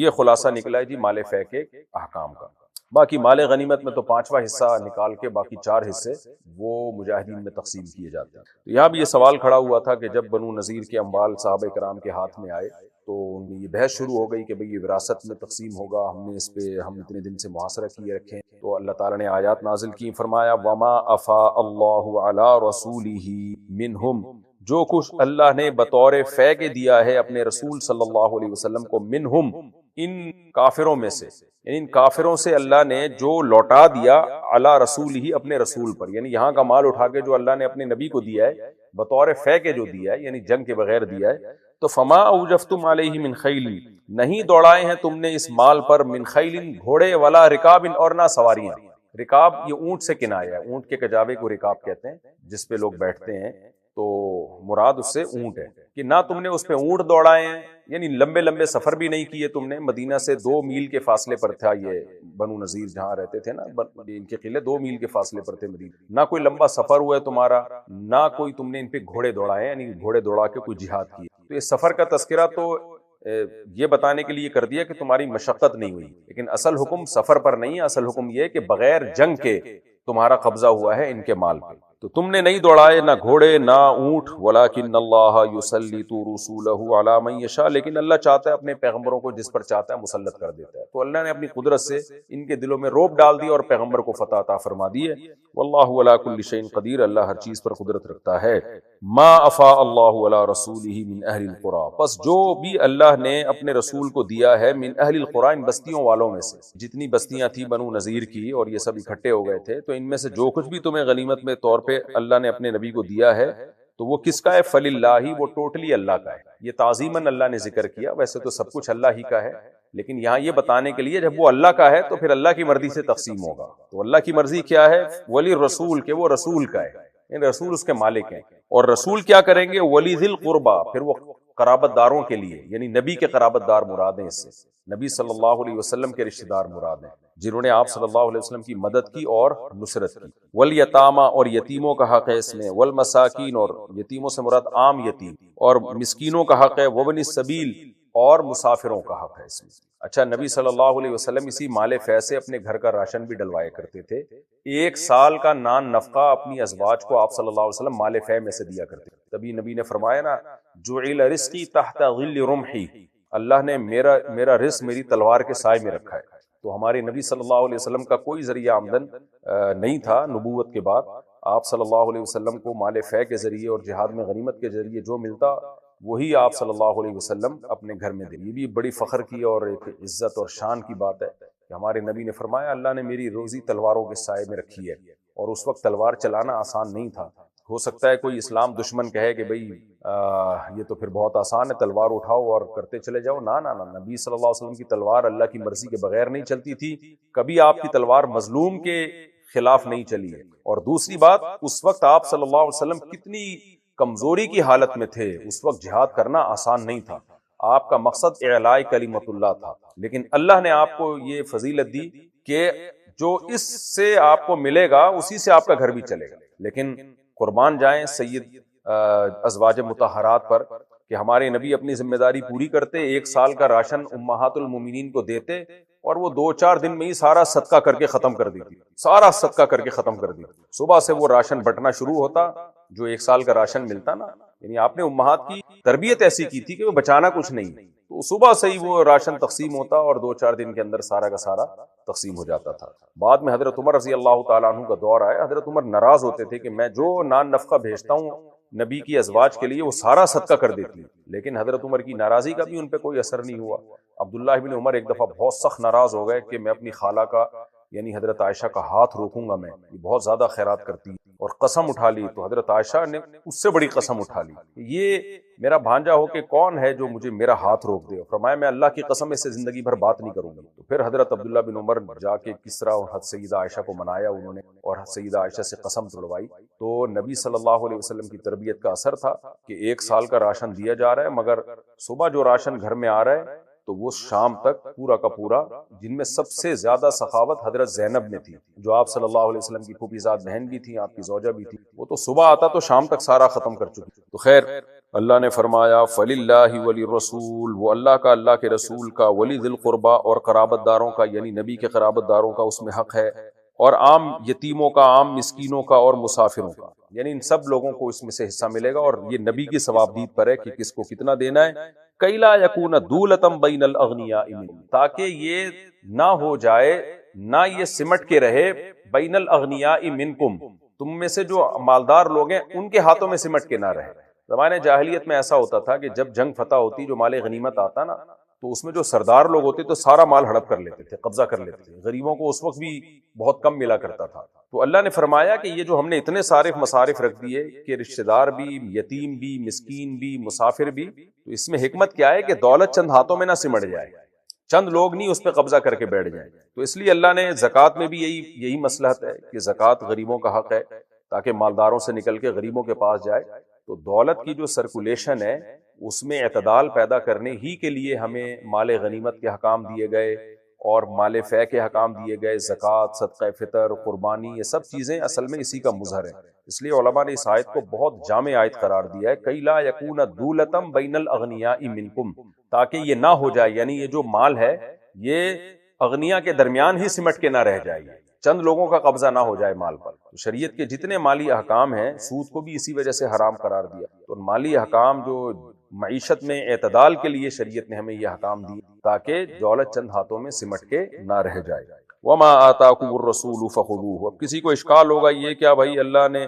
یہ خلاصہ نکلا ہے جی مال فے کے احکام کا. باقی مال غنیمت میں تو 5واں حصہ نکال کے باقی 4 حصے وہ مجاہدین میں تقسیم کیے جاتے ہیں. تو یہاں بھی یہ سوال کھڑا ہوا تھا کہ جب بنو نذیر کے اموال صحابہ کرام کے ہاتھ میں آئے تو یہ بحث شروع ہو گئی کہ بھئی یہ وراثت میں تقسیم ہوگا، ہم نے اس پہ ہم اتنے دن سے محاصرہ کیے رکھے ہیں. تو اللہ تعالیٰ نے آیات نازل کی، فرمایا وما افاء اللہ علی رسولہ منہم، جو کچھ اللہ نے بطور فے کے دیا ہے اپنے رسول صلی اللہ علیہ وسلم کو، منہم ان کافروں میں سے، یعنی ان کافروں سے اللہ نے جو لوٹا دیا، علی رسول ہی اپنے رسول پر، یعنی یہاں کا مال اٹھا کے جو اللہ نے اپنے نبی کو دیا ہے بطور فے کے جو دیا ہے، یعنی جنگ کے بغیر دیا ہے. تو فما اوجفتم علیہ من خیل، نہیں دوڑائے ہیں تم نے اس مال پر، من خیل گھوڑے، ولا رکاب اور نہ سواریاں. رکاب یہ اونٹ سے کنایا ہے، اونٹ کے کجاوے کو رکاب کہتے ہیں جس پہ لوگ بیٹھتے ہیں، تو مراد اس سے اونٹ ہے کہ نہ تم نے اس پہ اونٹ دوڑائے ہیں، یعنی لمبے لمبے سفر بھی نہیں کیے تم نے. مدینہ سے 2 میل کے فاصلے پر تھا یہ بنو نذیر جہاں رہتے تھے نا، ان کے قلعے 2 میل کے فاصلے پر تھے مدینہ. نہ کوئی لمبا سفر ہوا ہے تمہارا، نہ کوئی تم نے ان پہ گھوڑے دوڑائے، یعنی گھوڑے دوڑا کے کوئی جہاد کی. تو یہ سفر کا تذکرہ تو یہ بتانے کے لیے کر دیا کہ تمہاری مشقت نہیں ہوئی، لیکن اصل حکم سفر پر نہیں ہے. اصل حکم یہ ہے کہ بغیر جنگ کے تمہارا قبضہ ہوا ہے ان کے مال پہ. تو تم نے نہیں دوڑائے نہ گھوڑے نہ اونٹ، ولیکن اللہ یسلط رسولہ علی من یشاء، لیکن اللہ چاہتا ہے اپنے پیغمبروں کو جس پر چاہتا ہے مسلط کر دیتا ہے. تو اللہ نے اپنی قدرت سے ان کے دلوں میں رعب ڈال دی اور پیغمبر کو فتح عطا فرما دی ہے. واللہ علی کل شیء قدیر، اللہ ہر چیز پر قدرت رکھتا ہے. ما افاء اللہ علی رسولہ من اہل القری، پس جو بھی اللہ نے اپنے رسول کو دیا ہے، من اہل القری، ان بستیوں والوں میں سے، جتنی بستیاں تھی بنو نذیر کی اور یہ سب اکٹھے ہو گئے تھے، تو ان میں سے جو کچھ بھی تمہیں غنیمت میں طور پہ اللہ نے اپنے نبی کو دیا ہے، تو وہ کس کا ہے؟ فللہ، وہ ٹوٹلی اللہ کا ہے. یہ تعظیماً اللہ نے ذکر کیا، ویسے تو سب کچھ اللہ ہی کا ہے، لیکن یہاں یہ بتانے کے لیے جب وہ اللہ کا ہے تو پھر اللہ کی مرضی سے تقسیم ہوگا. تو اللہ کی مرضی کیا ہے؟ ولی رسول، کہ وہ رسول کا ہے، یعنی رسول اس کے مالک ہیں. اور رسول کیا کریں گے؟ ولی ذی القربا، پھر وہ قرابت داروں کے لیے، یعنی نبی کے قرابت دار مراد ہیں، اس سے نبی صلی اللہ علیہ وسلم کے رشتہ دار مراد ہیں، جنہوں نے آپ صلی اللہ علیہ وسلم کی مدد کی اور نصرت کی. والیتاما، اور یتیموں کا حق ہے اس میں. والمساکین، اور یتیموں سے مراد عام یتیم، اور مسکینوں کا حق ہے. وابن السبیل، اور مسافروں کا حق ہے اس میں. اچھا، نبی صلی اللہ علیہ وسلم اسی مال فے سے اپنے گھر کا راشن بھی ڈلوایا کرتے تھے. ایک سال کا نان نفقہ اپنی ازواج کو آپ صلی اللہ علیہ وسلم مال فے میں سے دیا کرتے تھے. تبھی نبی نے فرمایا نا، جعل رزقی تحت ظل رمحی، اللہ نے میرا رزق میری تلوار کے سائے میں رکھا ہے. تو ہمارے نبی صلی اللہ علیہ وسلم کا کوئی ذریعہ آمدن نہیں تھا نبوت کے بعد. آپ صلی اللہ علیہ وسلم کو مال فے کے ذریعے اور جہاد میں غنیمت کے ذریعے جو ملتا وہی آپ صلی اللہ علیہ وسلم اپنے گھر میں دے. یہ بھی بڑی فخر کی اور ایک عزت اور شان کی بات ہے کہ ہمارے نبی نے فرمایا اللہ نے میری روزی تلواروں کے سائے میں رکھی ہے. اور اس وقت تلوار چلانا آسان نہیں تھا. ہو سکتا ہے کوئی اسلام دشمن کہے کہ بھئی یہ تو پھر بہت آسان ہے، تلوار اٹھاؤ اور کرتے چلے جاؤ. نہ، نبی صلی اللہ علیہ وسلم کی تلوار اللہ کی مرضی کے بغیر نہیں چلتی تھی. کبھی آپ کی تلوار مظلوم کے خلاف نہیں چلی ہے. اور دوسری بات، اس وقت آپ صلی اللہ علیہ وسلم کتنی کمزوری کی حالت میں تھے. اس وقت جہاد کرنا آسان نہیں تھا. آپ کا مقصد اعلاء کلمت اللہ تھا، لیکن اللہ نے آپ کو یہ فضیلت دی کہ جو اس سے آپ کو ملے گا اسی سے آپ کا گھر بھی چلے گا. لیکن قربان جائیں سید ازواج مطہرات پر کہ ہمارے نبی اپنی ذمہ داری پوری کرتے. ایک سال کا راشن امہات المومنین کو دیتے اور وہ 2-4 دن میں ہی سارا صدقہ کر کے ختم کر دیتی. سارا صدقہ کر کے ختم کر دیتی. صبح سے وہ راشن بٹنا شروع ہوتا جو 1 سال کا راشن ملتا نا. یعنی آپ نے امہات کی تربیت ایسی کی تھی کہ وہ بچانا کچھ نہیں، تو صبح سے ہی وہ راشن تقسیم ہوتا اور 2-4 دن کے اندر سارا کا سارا تقسیم ہو جاتا تھا. بعد میں حضرت عمر رضی اللہ تعالیٰ عنہ کا دور آیا. حضرت عمر ناراض ہوتے تھے کہ میں جو نان نفقہ بھیجتا ہوں نبی کی ازواج کے لیے وہ سارا صدقہ کر دیتی. لیکن حضرت عمر کی ناراضی کا بھی ان پہ کوئی اثر نہیں ہوا. عبداللہ بن عمر ایک دفعہ بہت سخت ناراض ہو گئے کہ میں اپنی خالہ کا یعنی حضرت عائشہ کا ہاتھ روکوں گا، میں یہ بہت زیادہ خیرات کرتی، اور قسم اٹھا لی. تو حضرت عائشہ نے اس سے بڑی قسم اٹھا لی، یہ میرا بھانجا ہو کہ کون ہے جو مجھے میرا ہاتھ روک دے. فرمایا میں اللہ کی قسم اس سے زندگی بھر بات نہیں کروں گی. تو پھر حضرت عبداللہ بن عمر جا کے کسریٰ اور حضرت سیدہ عائشہ کو منایا انہوں نے، اور سیدہ عائشہ سے قسم توڑوائی. تو نبی صلی اللہ علیہ وسلم کی تربیت کا اثر تھا کہ 1 سال کا راشن دیا جا رہا ہے، مگر صبح جو راشن گھر میں آ رہا ہے تو وہ شام تک پورا کا پورا، جن میں سب سے زیادہ سخاوت حضرت زینب نے تھی جو آپ صلی اللہ علیہ وسلم کی پھوپھی زاد بہن بھی تھی، آپ کی زوجہ بھی تھی. وہ تو صبح آتا تو شام تک سارا ختم کر چکی. تو خیر اللہ نے فرمایا فللہ ولی الرسول، وہ اللہ کا، اللہ کے رسول کا. ولی ذی القربا، اور قرابت داروں کا، یعنی نبی کے قرابت داروں کا اس میں حق ہے. اور عام یتیموں کا، عام مسکینوں کا، اور مسافروں کا، یعنی ان سب لوگوں کو اس میں سے حصہ ملے گا. اور یہ نبی کی ثوابدید پر ہے کہ کس کو کتنا دینا ہے. کئی لا یکون دولتم بین الاغنیاء منکم، تاکہ یہ نہ ہو جائے، نہ یہ سمٹ کے رہے بین الاغنیاء منکم، تم میں سے جو مالدار لوگ ہیں ان کے ہاتھوں میں سمٹ کے نہ رہے. زمانے جاہلیت میں ایسا ہوتا تھا کہ جب جنگ فتح ہوتی، جو مال غنیمت آتا نا، تو اس میں جو سردار لوگ ہوتے تو سارا مال ہڑپ کر لیتے تھے، قبضہ کر لیتے تھے. غریبوں کو اس وقت بھی بہت کم ملا کرتا تھا. تو اللہ نے فرمایا کہ یہ جو ہم نے اتنے صارف مصارف رکھ دیے کہ رشتہ دار بھی، یتیم بھی، مسکین بھی، مسافر بھی، تو اس میں حکمت کیا ہے کہ دولت چند ہاتھوں میں نہ سمٹ جائے، چند لوگ نہیں اس پہ قبضہ کر کے بیٹھ جائیں. تو اس لیے اللہ نے زکوٰۃ میں بھی یہی مصلحت ہے کہ زکوٰۃ غریبوں کا حق ہے تاکہ مالداروں سے نکل کے غریبوں کے پاس جائے. تو دولت کی جو سرکولیشن ہے اس میں اعتدال پیدا کرنے ہی کے لیے ہمیں مال غنیمت کے حکام دیے گئے اور مال فے کے حکام دیے گئے. زکوٰۃ، صدقہ فطر، قربانی، یہ سب چیزیں اصل میں اسی کا مظہر ہے. اس لیے علماء نے اس آیت کو بہت جامع آیت قرار دیا ہے، کئی لا یکون دولتم بین الاغنیاء منکم، تاکہ یہ نہ ہو جائے، یعنی یہ جو مال ہے یہ اغنیاء کے درمیان ہی سمٹ کے نہ رہ جائے، چند لوگوں کا قبضہ نہ ہو جائے مال پر. تو شریعت کے جتنے مالی احکام ہیں، سود کو بھی اسی وجہ سے حرام قرار دیا. تو مالی احکام جو معیشت میں اعتدال کے لیے شریعت نے ہمیں یہ احکام دی تاکہ دولت چند ہاتھوں میں سمٹ کے نہ رہ جائے. وما آتاکم الرسول فخذوہ. اب کسی کو اشکال ہوگا یہ کیا بھائی، اللہ نے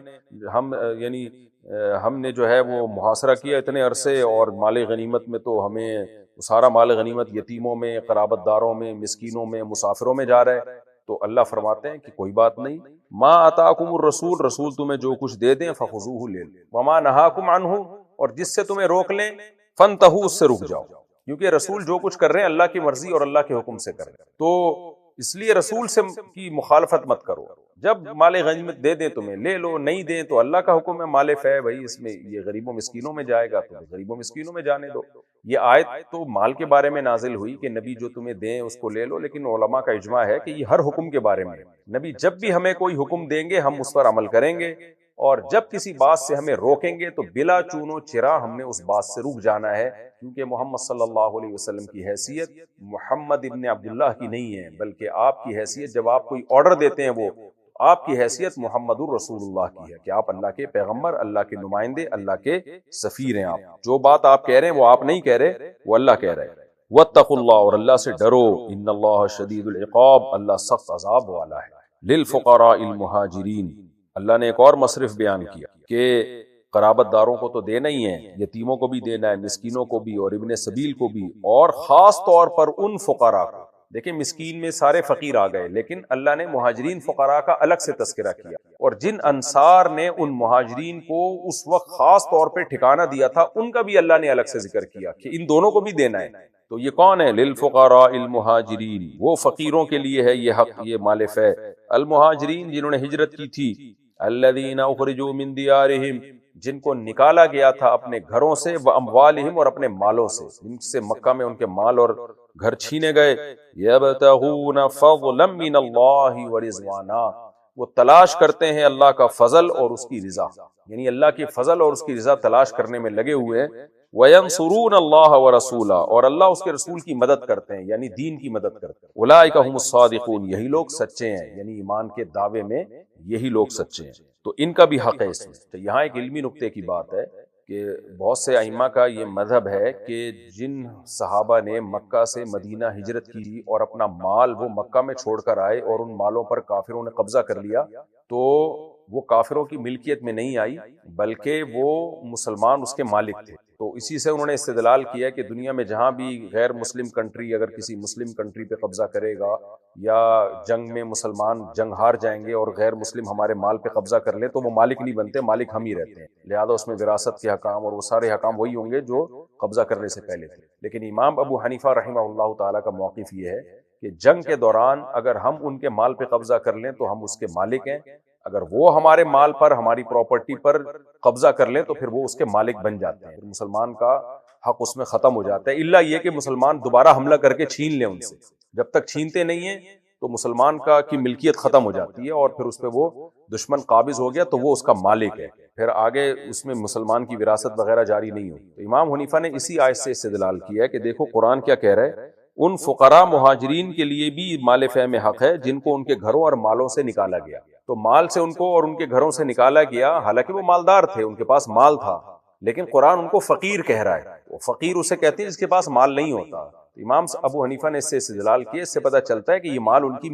ہم نے جو ہے وہ محاصرہ کیا اتنے عرصے، اور مال غنیمت میں تو ہمیں سارا مال غنیمت یتیموں میں، قرابت داروں میں، مسکینوں میں، مسافروں میں جا رہا ہے. تو اللہ فرماتے ہیں کہ کوئی بات نہیں، ما آتاکم الرسول، رسول تمہیں جو کچھ دے دیں فخذوہ لے لو، وما نہاکم عنہ، اور جس سے تمہیں روک لیں فانتہوا، اس سے رک جاؤ، کیونکہ رسول جو کچھ کر رہے ہیں اللہ کی مرضی اور اللہ کے حکم سے کر رہے ہیں، تو اس لیے رسول سے کی مخالفت مت کرو۔ جب مال غنیمت دے دیں تمہیں لے لو، نہیں دیں تو اللہ کا حکم ہے، مال فے بھائی اس میں یہ غریبوں مسکینوں میں جائے گا تو غریبوں مسکینوں میں جانے دو۔ یہ آیت تو مال کے بارے میں نازل ہوئی کہ نبی جو تمہیں دیں اس کو لے لو، لیکن علماء کا اجماع ہے کہ یہ ہر حکم کے بارے میں، نبی جب بھی ہمیں کوئی حکم دیں گے ہم اس پر عمل کریں گے، اور جب کسی بات سے ہمیں روکیں گے تو بلا چون و چرا ہم نے اس بات سے رک جانا ہے، کیونکہ محمد صلی اللہ علیہ وسلم کی حیثیت محمد ابن عبداللہ کی نہیں ہے، بلکہ آپ کی حیثیت جب آپ کوئی آرڈر دیتے ہیں وہ آپ کی حیثیت محمد الرسول اللہ کی ہے، کہ آپ اللہ کے پیغمبر، اللہ کے نمائندے، اللہ کے سفیر ہیں۔ آپ جو بات آپ کہہ رہے ہیں وہ آپ نہیں کہہ رہے، وہ اللہ کہہ رہے ہیں۔ واتقوا اللہ، اور اللہ سے ڈرو، ان اللہ شدید العقاب، اللہ سخت عذاب والا ہے۔ للفقراء المہاجرین، اللہ نے ایک اور مصرف بیان کیا کہ قرابت داروں کو تو دینا ہی ہے، یتیموں کو بھی دینا ہے، مسکینوں کو بھی اور ابن سبیل کو بھی، اور خاص طور پر ان فقراء کو۔ دیکھیں مسکین میں سارے فقیر آ گئے، لیکن اللہ نے مہاجرین فقراء کا الگ سے تذکرہ کیا، اور جن انصار نے ان مہاجرین کو اس وقت خاص طور پہ ٹھکانہ دیا تھا ان کا بھی اللہ نے الگ سے ذکر کیا کہ ان دونوں کو بھی دینا ہے۔ تو یہ کون ہے؟ للفقراء المہاجرین، وہ فقیروں کے لیے ہے یہ حق، یہ مال فے، المہاجرین جنہوں نے ہجرت کی تھی، الذین اخرجوا من دیارہم، جن کو نکالا گیا تھا اپنے گھروں سے، واموالہم، اور اپنے مالوں سے، جن سے مکہ میں ان کے مال اور گھر چھینے گئے، یبتغون فضلا من اللہ ورضوانا، وہ تلاش کرتے ہیں اللہ کا فضل اور اس کی رضا، یعنی اللہ کی فضل اور اس کی رضا تلاش کرنے میں لگے ہوئے ہیں، وینصرون اللہ ورسولہ، اور اللہ اس کے رسول کی مدد کرتے ہیں، یعنی دین کی مدد کرتے ہیں، اولئک هم الصادقون، یہی لوگ سچے ہیں، یعنی ایمان کے دعوے میں یہی لوگ سچے ہیں، تو ان کا بھی حق ہے اس میں۔ تو یہاں ایک علمی نکتے کی بات ہے کہ بہت سے ائمہ کا یہ مذہب ہے کہ جن صحابہ نے مکہ سے مدینہ ہجرت کی اور اپنا مال وہ مکہ میں چھوڑ کر آئے اور ان مالوں پر کافروں نے قبضہ کر لیا، تو وہ کافروں کی ملکیت میں نہیں آئی بلکہ وہ مسلمان اس کے مالک تھے۔ تو اسی سے انہوں نے استدلال کیا کہ دنیا میں جہاں بھی غیر مسلم کنٹری اگر کسی مسلم کنٹری پہ قبضہ کرے گا، یا جنگ میں مسلمان جنگ ہار جائیں گے اور غیر مسلم ہمارے مال پہ قبضہ کر لیں، تو وہ مالک نہیں بنتے، مالک ہم ہی رہتے ہیں، لہذا اس میں وراثت کے حکام اور وہ سارے حکام وہی ہوں گے جو قبضہ کرنے سے پہلے تھے۔ لیکن امام ابو حنیفہ رحمہ اللہ تعالیٰ کا موقف یہ ہے کہ جنگ کے دوران اگر ہم ان کے مال پہ قبضہ کر لیں تو ہم اس کے مالک ہیں، اگر وہ ہمارے مال پر، ہماری پراپرٹی پر قبضہ کر لیں تو پھر وہ اس کے مالک بن جاتے ہیں، پھر مسلمان کا حق اس میں ختم ہو جاتا ہے، الا یہ کہ مسلمان دوبارہ حملہ کر کے چھین لیں ان سے، جب تک چھینتے نہیں ہیں تو مسلمان کی ملکیت ختم ہو جاتی ہے، اور پھر اس پہ وہ دشمن قابض ہو گیا تو وہ اس کا مالک ہے، پھر آگے اس میں مسلمان کی وراثت وغیرہ جاری نہیں ہوئی۔ تو امام حنیفہ نے اسی آیت سے استدلال کیا ہے کہ دیکھو قرآن کیا کہہ رہا ہے، ان فقراء مہاجرین کے لیے بھی مال فے میں حق ہے جن کو ان کے گھروں اور مالوں سے نکالا گیا۔ تو مال سے ان کو اور ان کے گھروں سے نکالا گیا، حالانکہ وہ مالدار تھے، ان کے پاس مال تھا، لیکن قرآن ان کو فقیر کہہ رہا ہے، وہ فقیر اسے کہتے ہیں جس کے پاس مال نہیں ہوتا۔ امام ابو حنیفہ نے اس سے استدلال کیا، اس سے پتہ چلتا ہے کہ یہ مال ان کی